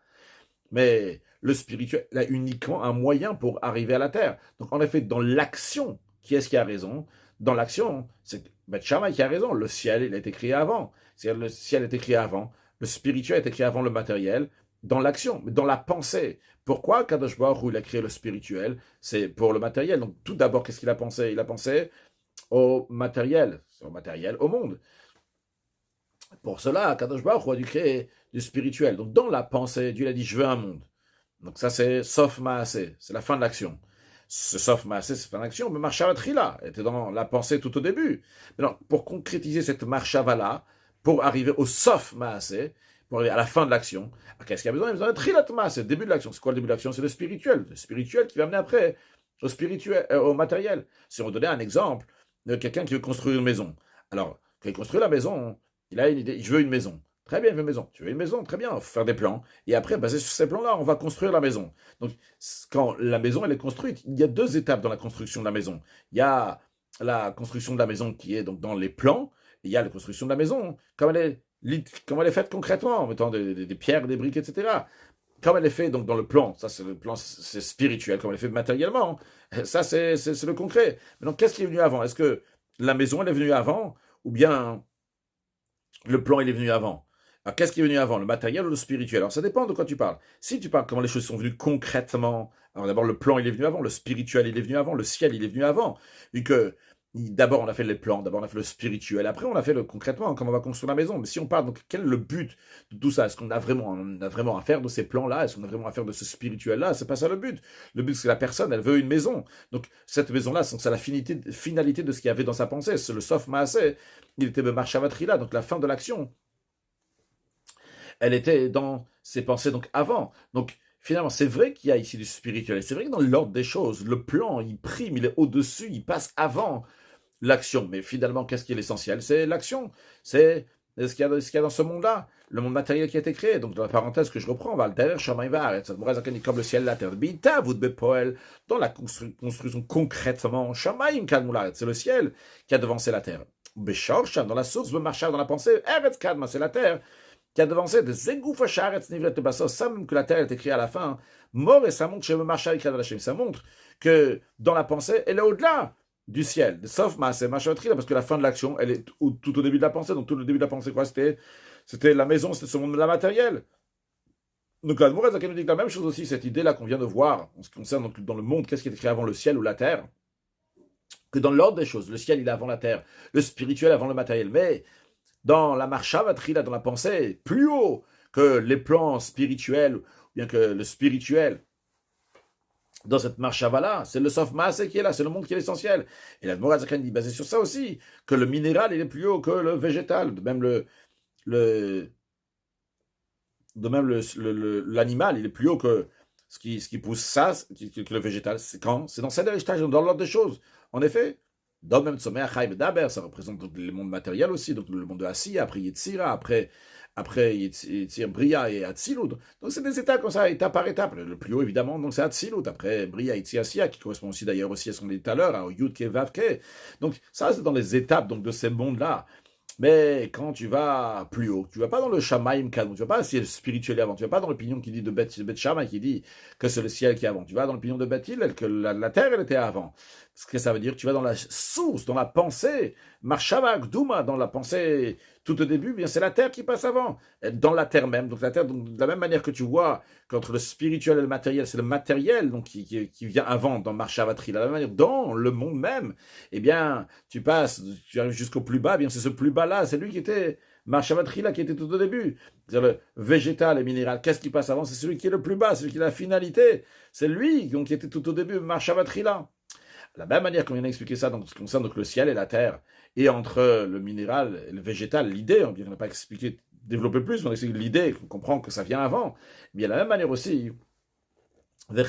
Mais le spirituel a uniquement un moyen pour arriver à la terre. Donc, en effet, dans l'action, qui est-ce qui a raison? Dans l'action, c'est Bet Shammai qui a raison. Le ciel, il a été créé avant. C'est-à-dire, le ciel a été créé avant. Le spirituel a été créé avant le matériel. Dans l'action, mais dans la pensée. Pourquoi Kadosh Baruch Hu, il a créé le spirituel? C'est pour le matériel. Donc tout d'abord, qu'est-ce qu'il a pensé? Il a pensé au matériel, au monde. Pour cela, Kadosh Baruch Hu a dû créer du spirituel. Donc dans la pensée, Dieu a dit, je veux un monde. Donc ça, c'est Sof Maaseh, c'est la fin de l'action. Ce Sof Maaseh, c'est la fin de l'action, mais Marshava était dans la pensée tout au début. Maintenant, pour concrétiser cette Marshava-là, pour arriver au Sof Maaseh, pour arriver à la fin de l'action, qu'est-ce qu'il y a besoin? Il y a besoin de Trilatma, c'est le début de l'action. C'est quoi le début de l'action? C'est le spirituel qui va amener après au spirituel, au matériel. Si on donnait un exemple de quelqu'un qui veut construire une maison, alors, quand il construit la maison, il a une idée, je veux une maison. Très bien, il veut une maison. Tu veux une maison? Très bien, il faut faire des plans. Et après, basé sur ces plans-là, on va construire la maison. Donc, quand la maison elle est construite, il y a deux étapes dans la construction de la maison. Il y a la construction de la maison qui est donc dans les plans, et il y a la construction de la maison, comme elle est faite concrètement, en mettant des pierres, des briques, etc. Comme elle est faite donc dans le plan, ça c'est le plan, c'est spirituel, comme elle est faite matériellement, ça c'est le concret. Mais donc qu'est-ce qui est venu avant? Est-ce que la maison elle est venue avant, ou bien le plan il est venu avant? Alors qu'est-ce qui est venu avant, le matériel ou le spirituel? Alors ça dépend de quoi tu parles. Si tu parles comment les choses sont venues concrètement, alors d'abord le plan il est venu avant, le spirituel il est venu avant, le ciel il est venu avant, vu que d'abord, on a fait les plans, d'abord, on a fait le spirituel, après, on a fait le concrètement, comment on va construire la maison. Mais si on parle, donc, quel est le but de tout ça? Est-ce qu'on a vraiment à faire de ces plans-là? Est-ce qu'on a vraiment à faire de ce spirituel-là? C'est pas ça le but. Le but, c'est que la personne, elle veut une maison. Donc, cette maison-là, c'est la finalité de ce qu'il y avait dans sa pensée. C'est le Sof Maaseh. Il était Marshavatrila, donc la fin de l'action. Elle était dans ses pensées, donc avant. Donc, finalement, c'est vrai qu'il y a ici du spirituel. C'est vrai que dans l'ordre des choses, le plan, il prime, il est au-dessus, il passe avant l'action. Mais finalement, qu'est-ce qui est l'essentiel? C'est l'action. C'est ce qu'il y a dans ce monde-là, le monde matériel qui a été créé. Donc, dans la parenthèse que je reprends, Valter, Shamaï Vaaretz, comme le ciel et la terre. Bita, vous de Poel, dans la construction concrètement, Shamaïm Kalmularet, c'est le ciel qui a devancé la terre. Beshorsham, dans la source, Bemachar, dans la pensée, Eretz Kadma, c'est la terre qui a devancé de Zegoufa Sharetz Nivlet Basso, ça même que la terre est écrite à la fin. Mort et ça montre chez Bemachar, ça montre que dans la pensée, elle est au-delà du ciel, sauf c'est Machatri, parce que la fin de l'action, elle est tout au début de la pensée. Donc tout le début de la pensée, quoi, c'était la maison, c'était ce monde-là matériel. Donc la Mourez nous dit la même chose aussi, cette idée-là qu'on vient de voir, en ce qui concerne donc, dans le monde, qu'est-ce qui est créé avant le ciel ou la terre, que dans l'ordre des choses, le ciel il est avant la terre, le spirituel avant le matériel. Mais dans la marchavatri, là, dans la pensée, plus haut que les plans spirituels, ou bien que le spirituel, dans cette marche-là, c'est le sof maasé qui est là, c'est le monde qui est l'essentiel. Et la Morazakhan dit, basé sur ça aussi, que le minéral, il est plus haut que le végétal. De même, l'animal, il est plus haut que ce qui pousse ça, que le végétal. C'est quand? C'est dans cette étage, dans l'ordre des choses. En effet, dans le même sommet, Daber, ça représente donc le monde matériel aussi, donc le monde de Assia, après Yetzira, après Yetzir, Bria et Atzilut. Donc c'est des étapes comme ça, étape par étape. Le plus haut, évidemment, donc c'est Atzilut. Après Bria, Yetzir, Assia, qui correspond aussi d'ailleurs aussi à ce qu'on dit tout à l'heure, au Yud, Ke, Vav, Ke. Donc ça, c'est dans les étapes donc, de ces mondes-là. Mais quand tu vas plus haut, tu vas pas dans le Shamaim Kadmon, tu vas pas essayer le spirituel avant, tu vas pas dans l'opinion qui dit de Bet Shammai qui dit que c'est le ciel qui est avant, tu vas dans l'opinion de Bet Hillel que la terre elle était avant. Ce que ça veut dire, tu vas dans la source, dans la pensée, Marshavak Douma, dans la pensée tout au début, bien c'est la terre qui passe avant, dans la terre même. Donc la terre, donc, de la même manière que tu vois qu'entre le spirituel et le matériel, c'est le matériel donc qui vient avant dans Marshavatri, de la même manière dans le monde même, eh bien tu arrives jusqu'au plus bas, eh bien c'est ce plus bas là, c'est lui qui était Marshavatri là qui était tout au début. C'est-à-dire le végétal et minéral, qu'est-ce qui passe avant? C'est celui qui est le plus bas, celui qui est la finalité. C'est lui donc, qui était tout au début, Marshavatri là. De la même manière qu'on vient d'expliquer ça dans ce qui concerne donc, le ciel et la terre, et entre le minéral et le végétal, l'idée, on n'a pas expliqué, développer plus, on explique l'idée, qu'on comprend que ça vient avant. Mais de la même manière aussi, bien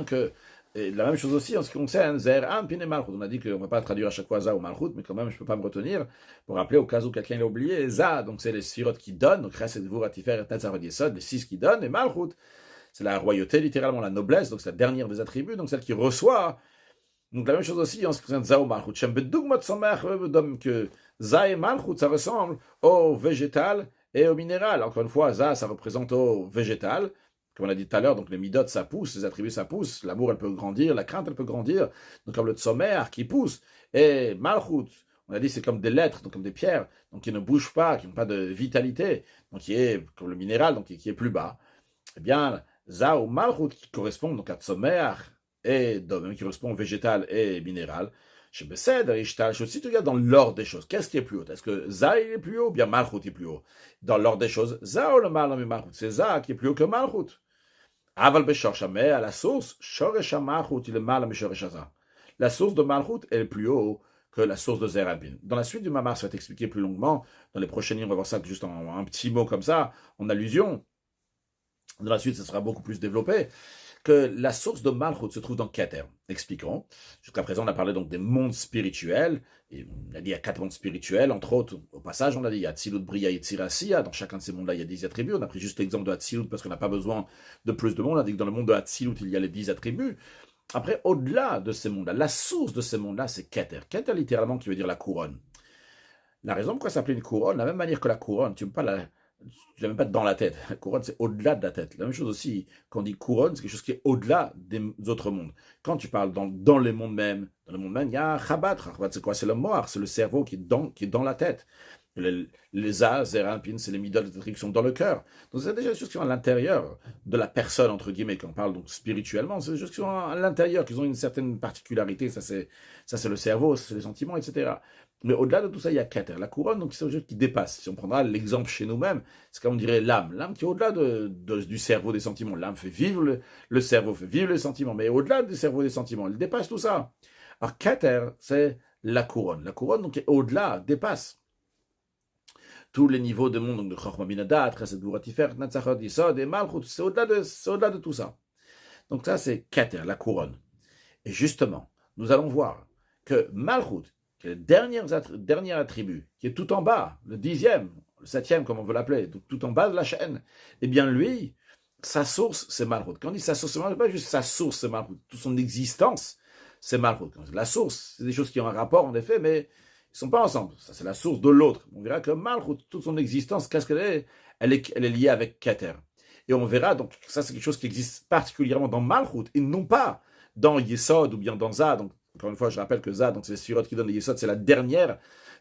que la même chose aussi en ce qui concerne Zer Ampin et Malchut. On a dit qu'on ne va pas traduire à chaque fois Za ou Malchut, mais quand même, je ne peux pas me retenir pour rappeler au cas où quelqu'un l'a oublié. Za, donc c'est les sphirotes qui donnent, donc Res et Dvur, Atifer et Tetzavod Yesod, les 6 qui donnent, et Malchut, c'est la royauté, littéralement la noblesse, donc c'est la dernière des attributs, donc celle qui reçoit. Donc la même chose aussi en ce qui concerne Za ou Malchut. Shem bedugmat samach, que Za et Malchut, ça ressemble au végétal et au minéral. Encore une fois, Za, ça représente au végétal, comme on a dit tout à l'heure, donc les midot, ça pousse, les attributs, ça pousse, l'amour, elle peut grandir, la crainte, elle peut grandir, donc comme le tsomer qui pousse, et Malchut, on a dit c'est comme des lettres, donc comme des pierres, donc qui ne bougent pas, qui n'ont pas de vitalité, donc qui est comme le minéral, donc qui est plus bas. Eh bien, Za ou Malchut, qui correspond donc à tsomer, et Dom, qui correspond au végétal et minéral, chez Besed, Ishtal, si tu regardes dans l'ordre des choses, qu'est-ce qui est plus haut? Est-ce que Za il est plus haut, ou bien Malchut est plus haut? Dans l'ordre des choses, Za ou le Malchut, c'est Za qui est plus haut que Malchut. Aval Beshorcha, mais à la source, Shoresha Malchut, il est mal à Shoresha. La source de Malchut est plus haut que la source de Zerabin. Dans la suite du Mamar, ça va être expliqué plus longuement. Dans les prochaines lignes, on va voir ça juste en un petit mot comme ça, en allusion. Dans la suite, ça sera beaucoup plus développé. Que la source de Malchut se trouve dans Keter. Expliquons. Jusqu'à présent, on a parlé donc des mondes spirituels. Et on a dit il y a 4 mondes spirituels, entre autres. Au passage, on a dit il y a Tzilut, Bria et Tzirassia. Dans chacun de ces mondes-là, il y a 10 attributs. On a pris juste l'exemple de Hatzilut parce qu'on n'a pas besoin de plus de monde. On a dit que dans le monde de Hatzilut, il y a les 10 attributs. Après, au-delà de ces mondes-là, la source de ces mondes-là, c'est Keter. Keter, littéralement, qui veut dire la couronne. La raison pourquoi ça s'appelle une couronne, de la même manière que la couronne, tu ne peux pas tu l'as même pas dans la tête. La couronne, c'est au-delà de la tête. La même chose aussi, quand on dit couronne, c'est quelque chose qui est au-delà des autres mondes. Quand tu parles dans les mondes même, dans le monde même, il y a Chabat. Chabat, c'est quoi? C'est le moar, c'est le cerveau qui est dans la tête. Les as, Zerampin, c'est les midot qui sont dans le cœur. Donc c'est déjà des choses qui sont à l'intérieur de la personne, entre guillemets, quand on parle donc spirituellement. C'est des choses qui sont à l'intérieur, qui ont une certaine particularité. Ça, c'est le cerveau, c'est les sentiments, etc. Mais au-delà de tout ça, il y a Keter. La couronne, donc c'est quelque chose qui dépasse. Si on prendra l'exemple chez nous-mêmes, c'est comme on dirait l'âme. L'âme qui est au-delà du cerveau des sentiments. L'âme fait vivre le cerveau, fait vivre les sentiments. Mais au-delà du cerveau des sentiments, elle dépasse tout ça. Alors Keter, c'est la couronne. La couronne, donc, est au-delà, dépasse. tous les niveaux de monde, donc de Chochma Bin Hadat, Chesed Gvura Tiferet, Netzachot, Yesod et Malchut, c'est au-delà de tout ça. Donc ça, c'est Keter, la couronne. Et justement, nous allons voir que Malchut, qui est le dernier attribut, qui est tout en bas, le 10e, le 7e, comme on veut l'appeler, tout en bas de la chaîne, eh bien lui, sa source, c'est Malchut. Quand on dit sa source, c'est Malchut, pas juste sa source, c'est Malchut. Toute son existence, c'est Malchut. La source, c'est des choses qui ont un rapport, en effet, mais ils ne sont pas ensemble. Ça, c'est la source de l'autre. On verra que Malchut, toute son existence, qu'est-ce qu'elle est? Elle est liée avec Keter. Et on verra, donc ça c'est quelque chose qui existe particulièrement dans Malchut, et non pas dans Yesod ou bien dans Za. Donc, encore une fois, je rappelle que Za, donc c'est les sphirotes qui donnent les Yesod, c'est la dernière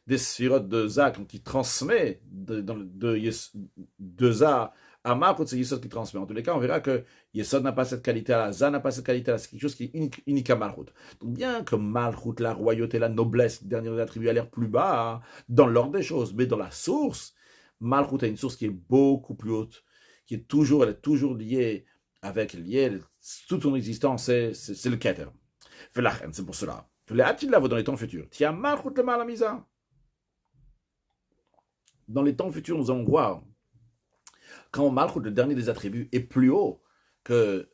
des sphirotes de Za, qui transmet de Za à Malchut, c'est Yesod qui transmet. En tous les cas, on verra que Yesod n'a pas cette qualité-là, Za n'a pas cette qualité-là, c'est quelque chose qui est unique à Malchut. Donc bien que Malchut, la royauté, la noblesse, le dernier attribut a l'air plus bas dans l'ordre des choses, mais dans la source, Malchut a une source qui est beaucoup plus haute, elle est toujours liée avec toute son existence, c'est le Keter. C'est pour cela que les Atil dans les temps futurs. Dans les temps futurs, nous allons voir quand Malchut, le dernier des attributs, est plus haut que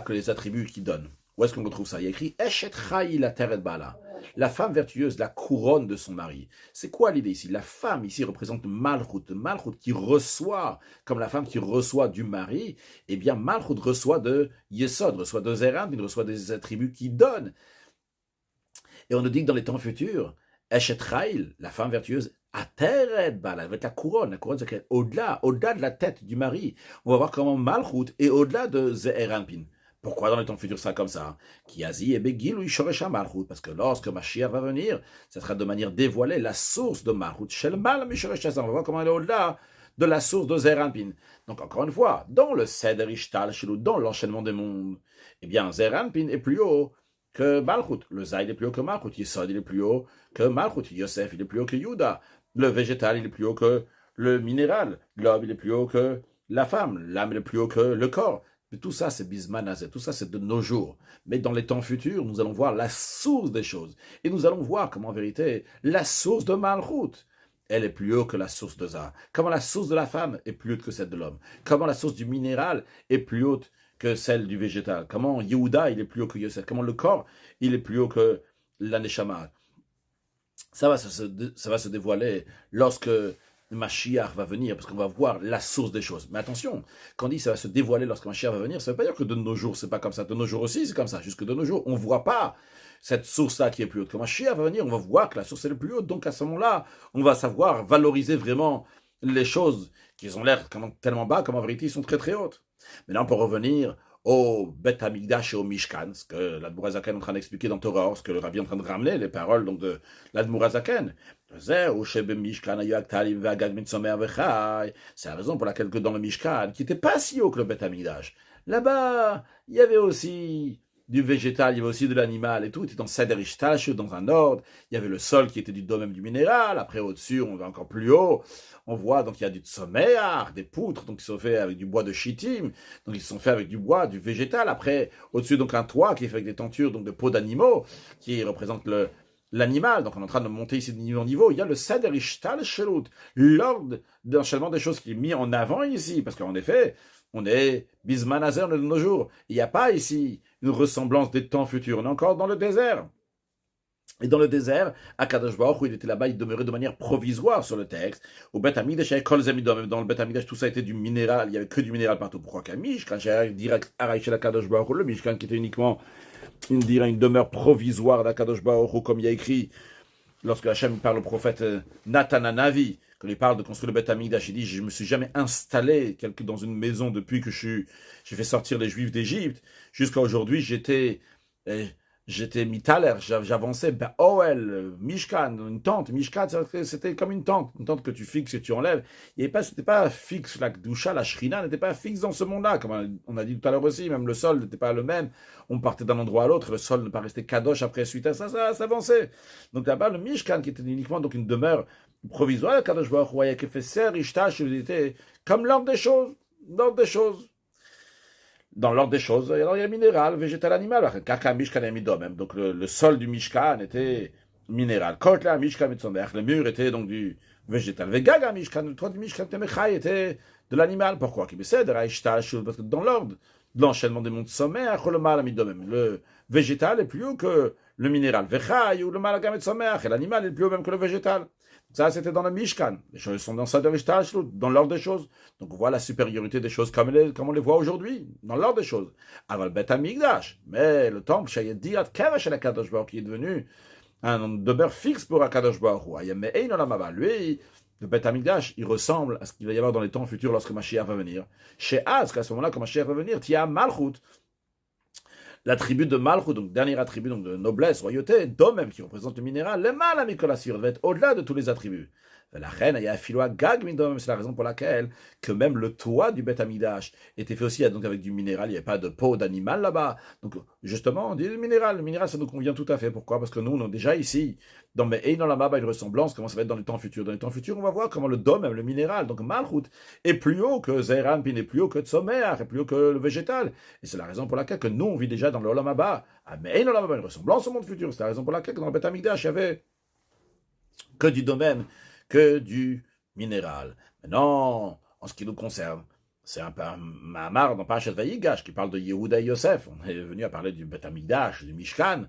les attributs qu'il donne. Où est-ce qu'on retrouve ça? Il y a écrit Eshet Chayi la Teret Bala. La femme vertueuse, la couronne de son mari. C'est quoi l'idée ici? La femme ici représente Malchut. Malchut qui reçoit, comme la femme qui reçoit du mari, eh bien Malchut reçoit de Yesod, reçoit de Zeran, il reçoit des attributs qui donnent. Et on nous dit que dans les temps futurs, Eshet Chayi, la femme vertueuse, Ateret Bala, avec la couronne c'est au-delà de la tête du mari. On va voir comment Malchut est au-delà de Zeranpin. Pourquoi dans les temps futurs ça comme ça? Kiazi et Begil ou Malchut, parce que lorsque Mashiach va venir, ça sera de manière dévoilée la source de Malchut. On va voir comment elle est au-delà de la source de Zeranpin. Donc encore une fois, dans le Seder Ishtal, dans l'enchaînement des mondes, eh bien Zeranpin est plus haut que Malchut. Le Zaïd est plus haut que Malchut. Yesod il est plus haut que Malchut. Yosef il est plus haut que Yuda. Le végétal il est plus haut que le minéral. L'homme il est plus haut que la femme. L'âme il est plus haut que le corps. Mais tout ça, c'est Bismanazé, tout ça, c'est de nos jours. Mais dans les temps futurs, nous allons voir la source des choses. Et nous allons voir comment, en vérité, la source de Malchut, elle est plus haute que la source de Za. Comment la source de la femme est plus haute que celle de l'homme. Comment la source du minéral est plus haute que celle du végétal. Comment Yehuda, il est plus haut que Yosef. Comment le corps, il est plus haut que l'Aneshama. Ça va se dévoiler lorsque Mashiach va venir, parce qu'on va voir la source des choses. Mais attention, quand on dit ça va se dévoiler lorsque Mashiach va venir, ça ne veut pas dire que de nos jours, c'est pas comme ça. De nos jours aussi, c'est comme ça. Jusque de nos jours, on ne voit pas cette source-là qui est plus haute. Quand Mashiach va venir, on va voir que la source est le plus haute. Donc à ce moment-là, on va savoir valoriser vraiment les choses qui ont l'air tellement bas, comme en vérité, ils sont très très hautes. Maintenant, pour revenir au Bet Hamikdash et au Mishkan, ce que l'Admourazaken est en train d'expliquer dans Torah, ce que le Rabbi est en train de ramener, les paroles donc, de l'Admourazaken. C'est la raison pour laquelle que dans le Mishkan, qui n'était pas si haut que le Bet Hamikdash, là-bas, il y avait aussi du végétal, il y avait aussi de l'animal et tout, il était dans Seder Ishtash, dans un ordre, il y avait le sol qui était du domaine du minéral, après au-dessus, on va encore plus haut, on voit, donc il y a du tsoméar, des poutres, donc ils sont faits avec du bois de chittim, donc ils sont faits avec du bois, du végétal, après, au-dessus, donc un toit qui est fait avec des tentures, donc de peaux d'animaux, qui représente l'animal, donc on est en train de monter ici de niveau en niveau, il y a le Seder Ishtal Shelut, l'ordre d'enchaînement des choses qui est mis en avant ici, parce qu'en effet, on est Bismanazer de nos jours. Il n'y a pas ici une ressemblance des temps futurs. On est encore dans le désert. Et dans le désert, Akadosh Baruch Hu, il était là-bas, il demeurait de manière provisoire sur le texte. Au Bet Hamikdash, même dans le Bet Hamikdash, tout ça était du minéral. Il n'y avait que du minéral partout. Pourquoi qu'un Mishkan, le Mishkan qui était uniquement une demeure provisoire d'Akadosh Baruch Hu, comme il y a écrit lorsque Hachem parle au prophète Nathan Hanavi, quand il parle de construire le Bet Hamikdash, il dit « Je ne me suis jamais installé dans une maison depuis que j'ai fait sortir les Juifs d'Égypte. Jusqu'à aujourd'hui, j'étais mitaler, j'avançais, Mishkan, une tente. Mishkan, c'était comme une tente que tu fixes et tu enlèves. C'était pas fixe, la Kdusha, la Shrina n'était pas fixe dans ce monde-là. Comme on a dit tout à l'heure aussi, même le sol n'était pas le même. On partait d'un endroit à l'autre, le sol ne pas restait kadosh après suite à ça, ça s'avançait. Donc là-bas, le Mishkan, qui était uniquement donc une demeure provisoire, Kadosh Baruch Hu, qui fait serre, Ishtash, il était comme l'ordre des choses. Dans l'ordre des choses, alors il y a minéral, végétal, animal. Donc le sol du Mishkan était minéral. Les murs étaient donc du végétal. Vegaga Mishkan, le toit du Mishkan Temechai était de l'animal. Pourquoi? Parce que dans l'ordre de l'enchaînement des mondes sommaires, le végétal est plus haut que le minéral. Vechai ou le malagamet sommaire, et l'animal est plus haut même que le végétal. Ça, c'était dans le Mishkan. Les choses sont dans ça dans l'ordre des choses. Donc, on voit la supériorité des choses comme on les voit aujourd'hui, dans l'ordre des choses. Aval Bet Hamikdash. Mais le temple, Shayedir Kevesh el Kadosh Baruch, qui est devenu un demeure fixe pour Akadosh Baruch Hu. Lui, le Bet Hamikdash, il ressemble à ce qu'il va y avoir dans les temps futurs lorsque Mashiach va venir. Chez Az, qu'à ce moment-là, quand Mashiach va venir, Tia Malchut, l'attribut de Malchut, donc dernier attribut donc de noblesse, royauté, Domem, qui représente le minéral, le mal à Mikolasir, va être au-delà de tous les attributs. La reine, il y a Philoa Gag Domem, c'est la raison pour laquelle que même le toit du Bet Hamikdash était fait aussi donc avec du minéral, il n'y avait pas de peau d'animal là-bas. Donc justement, on dit le minéral ça nous convient tout à fait. Pourquoi? Parce que nous, on est déjà ici, dans une ressemblance, comment ça va être dans les temps futurs. Dans les temps futurs, on va voir comment le Domem, le minéral, donc Malchut, est plus haut que Zeranpin, est plus haut que Tzomer, est plus haut que le végétal. Et c'est la raison pour laquelle que nous, on vit déjà dans le Olam Haba. Une ressemblance au monde futur. C'est la raison pour laquelle que dans le Bet Hamikdash, il y avait que du domaine, que du minéral. Maintenant, en ce qui nous concerne, c'est un peu un Mahamar dans Parashat Vayigash qui parle de Yehuda et Yosef. On est venu à parler du Bet Hamikdash, du Mishkan,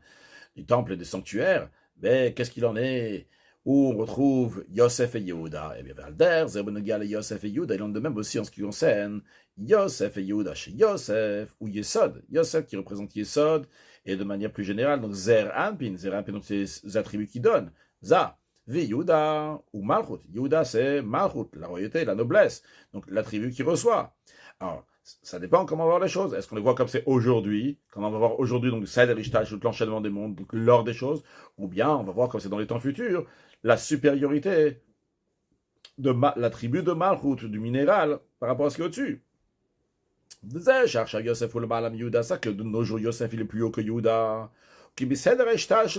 du temple et des sanctuaires. Mais qu'est-ce qu'il en est? Où on retrouve Yosef et Yehuda? Eh bien, Valder, Zerbonogal et Yosef et Yehuda, il en est de même aussi en ce qui concerne Yosef et Yehuda chez Yosef, ou Yesod. Yosef qui représente Yesod, et de manière plus générale, donc Zer Anpin, donc c'est les attributs qui donnent. Za. Yehuda ou Malchut. Yehuda, c'est Malchut, la royauté, la noblesse. Donc, l'attribut qu'il reçoit. Alors, ça dépend comment on va voir les choses. Est-ce qu'on les voit comme c'est aujourd'hui, comme on va voir aujourd'hui, donc, Seder Ishtash, l'enchaînement des mondes, donc l'ordre des choses, ou bien on va voir comme c'est dans les temps futurs, la supériorité de l'attribut de Malchut, du minéral, par rapport à ce qui est au-dessus. Cherche à Yosef ou le Malam Yehuda, ça que de nos jours, Yosef, il est plus haut que Yehuda. Qui me Seder Ishtash,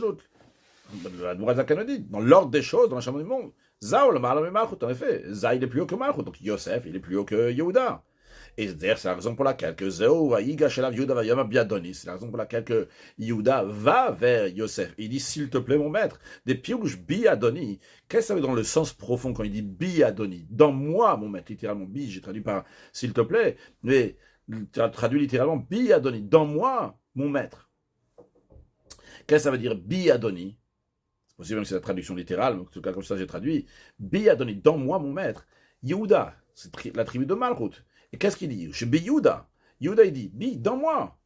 la Nourazakan nous dit, dans l'ordre des choses, dans l'enchaînement du monde, Zao le Malam et Malchut, en effet, Za il est plus haut que Malchut, donc Yosef il est plus haut que Yehuda. Et d'ailleurs, c'est la raison pour laquelle que Zeo va Yigashelav Yehuda va Yom Biadoni, c'est la raison pour laquelle que Yehuda va vers Yosef. Il dit, s'il te plaît, mon maître, des piouches Biadoni. Qu'est-ce que ça veut dire dans le sens profond quand il dit Biadoni? Dans moi, mon maître, littéralement, Bi, j'ai traduit par s'il te plaît, mais tu as traduit littéralement Biadoni, dans moi, mon maître. Qu'est-ce que ça veut dire Biadoni? Aussi même que c'est la traduction littérale, mais en tout cas comme ça j'ai traduit, Bi a donné dans moi mon maître, Yehuda, c'est la tribu de Malchut. Et qu'est-ce qu'il dit? Chez Bi Yehuda, Yehuda il dit, Bi, dans moi,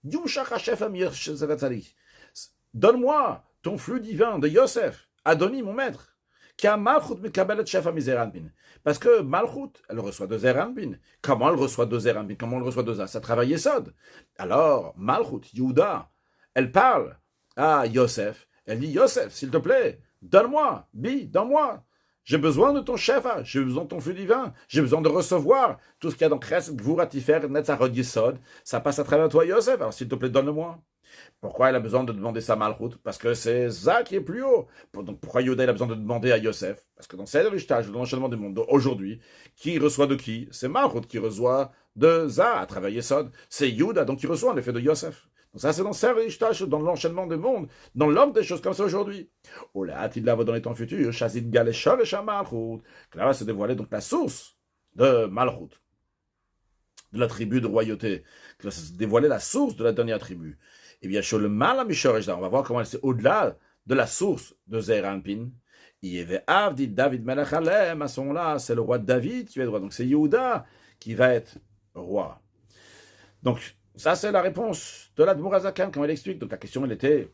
donne-moi ton flux divin de Yosef, Adoni mon maître, qui a Malchut mekabelet chef Zeranpin. Parce que Malchut, elle reçoit de Zeranpin. Comment elle reçoit de Zeranpin? Comment elle reçoit de ça? Ça travaille Yesod. Alors, Malchut, Yehuda, elle parle à Yosef. Elle dit, Yosef, s'il te plaît, donne-moi, donne-moi. J'ai besoin de ton chef, j'ai besoin de ton flux divin, j'ai besoin de recevoir tout ce qu'il y a dans Chesed, Gvura, Tifer, Netzarod, Yesod. Ça passe à travers toi, Yosef, alors s'il te plaît, donne-le-moi. Pourquoi elle a besoin de demander ça à Malchut? Parce que c'est Za qui est plus haut. Donc pourquoi Yehuda a besoin de demander à Yosef? Parce que dans Seder Ishtash, dans l'enchaînement du monde aujourd'hui, qui reçoit de qui? C'est Malchut qui reçoit de Za à travers Yesod. C'est Yehuda donc qui reçoit l'effet de Yosef. Donc ça, c'est dans Seder Ishtash, dans l'enchaînement des mondes, dans l'ordre des choses comme ça aujourd'hui. Oh là, il l'a dans les temps futurs, Shazid Galeshor et Shamalchut. Là va se dévoiler donc la source de Malchut, de la tribu de royauté. Qui va se dévoiler la source de la dernière tribu. Et bien, sur le mal à Mishorech, on va voir comment c'est au-delà de la source de Zeranpin. Il y avait Avdi David Melech Alem, à ce moment-là, c'est le roi David qui va être roi. Donc c'est Yehuda qui va être roi. Donc, ça, c'est la réponse de l'Admour Azakan, quand il explique. Donc, la question, elle était,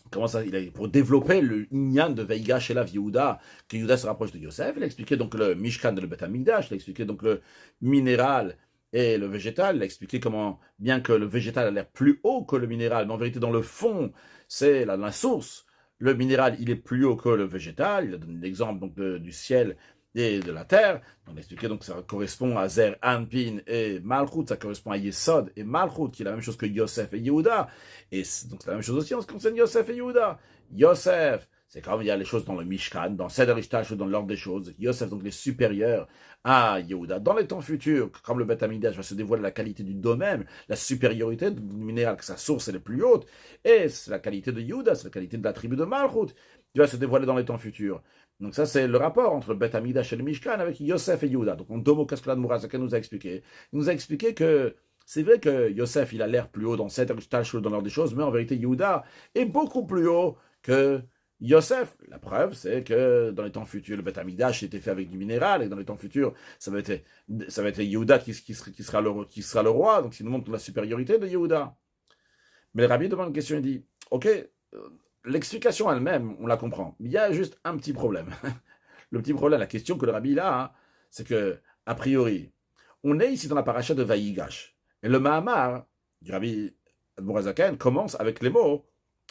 comment ça, pour développer le Inyan de Veiga chez la Yehuda, que Yehuda se rapproche de Yosef, il a expliqué donc le Mishkan de le Bet Hamikdash, il a expliqué donc le minéral et le végétal, il a expliqué comment, bien que le végétal a l'air plus haut que le minéral, mais en vérité, dans le fond, c'est la source. Le minéral, il est plus haut que le végétal. Il a donné l'exemple donc du ciel et de la terre. On a expliqué donc que ça correspond à Zer, Anpin et Malchut, ça correspond à Yesod et Malchut, qui est la même chose que Yosef et Yehuda. Et donc c'est la même chose aussi en ce qui concerne Yosef et Yehuda. Yosef, c'est comme il y a les choses dans le Mishkan, dans Seder Ishtash ou dans l'ordre des choses. Yosef, donc les supérieurs à Yehuda. Dans les temps futurs, comme le Bet Hamikdash va se dévoiler la qualité du domaine, la supériorité du minéral, que sa source est la plus haute, et c'est la qualité de Yehuda, c'est la qualité de la tribu de Malchut, qui va se dévoiler dans les temps futurs. Donc ça, c'est le rapport entre Beth Amikdash et le Mishkan avec Yosef et Yehuda. Donc en deux mots, qu'est-ce que l'Admorazaken nous a expliqué? Il nous a expliqué que c'est vrai que Yosef, il a l'air plus haut dans cette tâche dans l'ordre des choses, mais en vérité, Yehuda est beaucoup plus haut que Yosef. La preuve, c'est que dans les temps futurs, le Beth Amikdash était fait avec du minéral, et dans les temps futurs, ça va être Yehuda qui sera le roi, donc il nous montre la supériorité de Yehuda. Mais le rabbi demande une question, il dit, ok, l'explication elle-même, on la comprend. Mais il y a juste un petit problème. Le petit problème, la question que le rabbi a, hein, c'est que, a priori, on est ici dans la paracha de Vaïgash. Et le Mahamar du rabbi Admorazaken commence avec les mots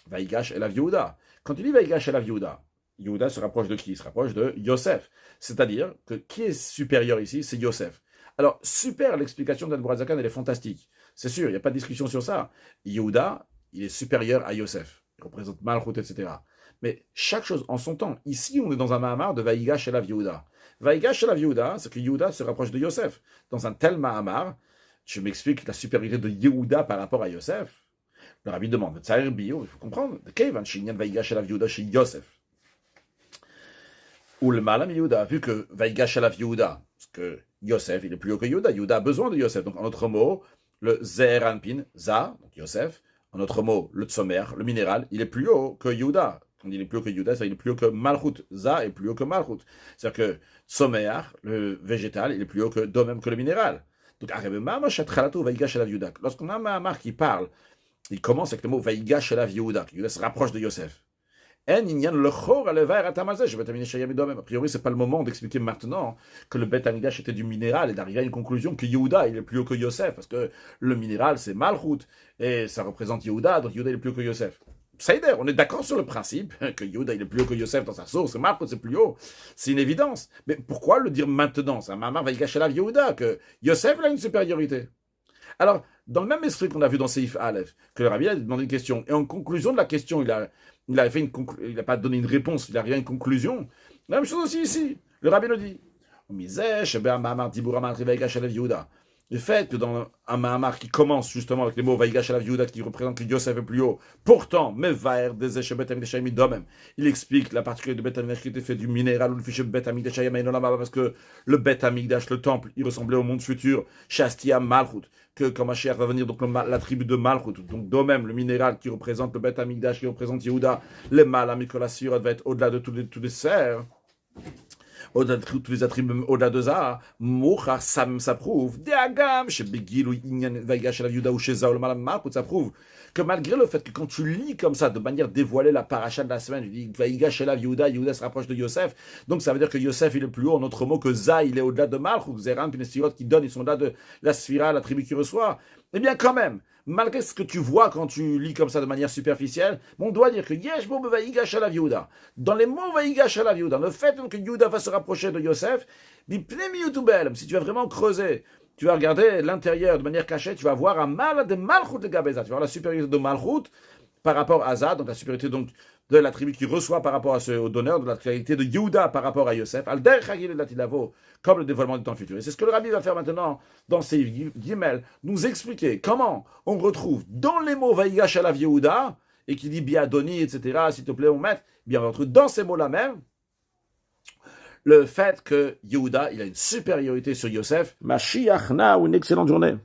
Vaïgash et la Yehuda. Quand il dit Vaïgash et la Yehuda, Yehuda se rapproche de qui? Il se rapproche de Yosef. C'est-à-dire que qui est supérieur ici? C'est Yosef. Alors, super, l'explication d'Admorazaken, elle est fantastique. C'est sûr, il n'y a pas de discussion sur ça. Yehuda, il est supérieur à Yosef. Il représente Malchut, etc. Mais chaque chose en son temps. Ici, on est dans un Mahamar de Vaïgash et la Yehuda. Vaïgash et la Yehuda, c'est que Yehuda se rapproche de Yosef. Dans un tel Mahamar, je m'explique la supériorité de Yehuda par rapport à Yosef. Le rabbi demande, il faut comprendre, Vaïgash et la Yehuda chez Yosef. Ou le Malam Yehuda, vu que Vaïgash et la Yehuda, parce que Yosef, il est plus haut que Yehuda. Yehuda a besoin de Yosef. Donc, en autre mot, le Zeher Anpin, Za, donc Yosef, en autre mot, le Tsomer, le minéral, il est plus haut que Yehuda. Quand il est plus haut que Yehuda, il est plus haut que Malchut. Za est plus haut que Malchut. C'est-à-dire que Tsomer, le végétal, il est plus haut que, de même que le minéral. Donc, lorsqu'on a un Mahamar qui parle, il commence avec le mot Vaïgash Elav Yehuda, qui se rapproche de Yosef. A priori, c'est pas le moment d'expliquer maintenant que le Beth Amikdash était du minéral et d'arriver à une conclusion que Yehuda il est plus haut que Yosef, parce que le minéral c'est Malchut et ça représente Yehuda, donc Yehuda il est plus haut que Yosef. Saïder, on est d'accord sur le principe que Yehuda il est plus haut que Yosef dans sa source, Malchut c'est plus haut, c'est une évidence. Mais pourquoi le dire maintenant? C'est un Mahamar Vaïgash Elav Yehuda, que Yosef a une supériorité. Alors, dans le même esprit qu'on a vu dans Seif Aleph, que le rabbi a demandé une question, et en conclusion de la question, il n'a pas donné une réponse, il a rien une conclusion. La même chose aussi ici. Le rabbi le dit. Le fait que dans un Mahamar qui commence justement avec les mots Vaïgash Elav Yehuda qui représente que Yosef est plus haut, pourtant, il explique la particularité de Bet Amikdash qui était fait du minéral ou le fichier Bet Amikdash parce que le Bet Amikdash, le temple, il ressemblait au monde futur, Shastia Malchut, que quand Mashiach va venir, donc la tribu de Malchut, donc de même le minéral qui représente le Bet Amikdash, qui représente Yehuda, le Malam Mikolasir va être au-delà de tous les serfs. Au-delà de tous les attributs, au-delà de ça, Mouchar, ça prouve, chez Begil ou Inyan Vaïgash la Viuda ou chez Zaol Malam Malchut, ça prouve que malgré le fait que quand tu lis comme ça, de manière dévoilée la paracha de la semaine, tu dis Vaïgash la Viuda, Yehuda se rapproche de Yosef, donc ça veut dire que Yosef il est plus haut, en autre mot que Za, il est au-delà de Malchut, Zeran, puis les Sirot qui donnent, ils sont là de la Sphira, la tribu qui reçoit. Eh bien, quand même, malgré ce que tu vois quand tu lis comme ça de manière superficielle, on doit dire que Yesh Bo Vaïgash la Viuda. Dans les mots Vaïgash la Viuda, le fait que Yehuda va se rapprocher de Yosef, si tu vas vraiment creuser, tu vas regarder l'intérieur de manière cachée, tu vas voir un mal de Malchut de Gabeza, tu vas voir la supériorité de Malchut par rapport à Zad, donc la supériorité donc, de la tribu qui reçoit par rapport à au donneur, de la qualité de Yehuda par rapport à Yosef, comme le dévoilement du temps futur. Et c'est ce que le rabbi va faire maintenant dans ses Gimel, nous expliquer comment on retrouve dans les mots Vaïgash Elav Yehuda, et qui dit Biadoni, etc., s'il te plaît, on met, bien on retrouve dans ces mots-là même, le fait que Yehuda, il a une supériorité sur Yosef. Mashiach na, ou une excellente journée.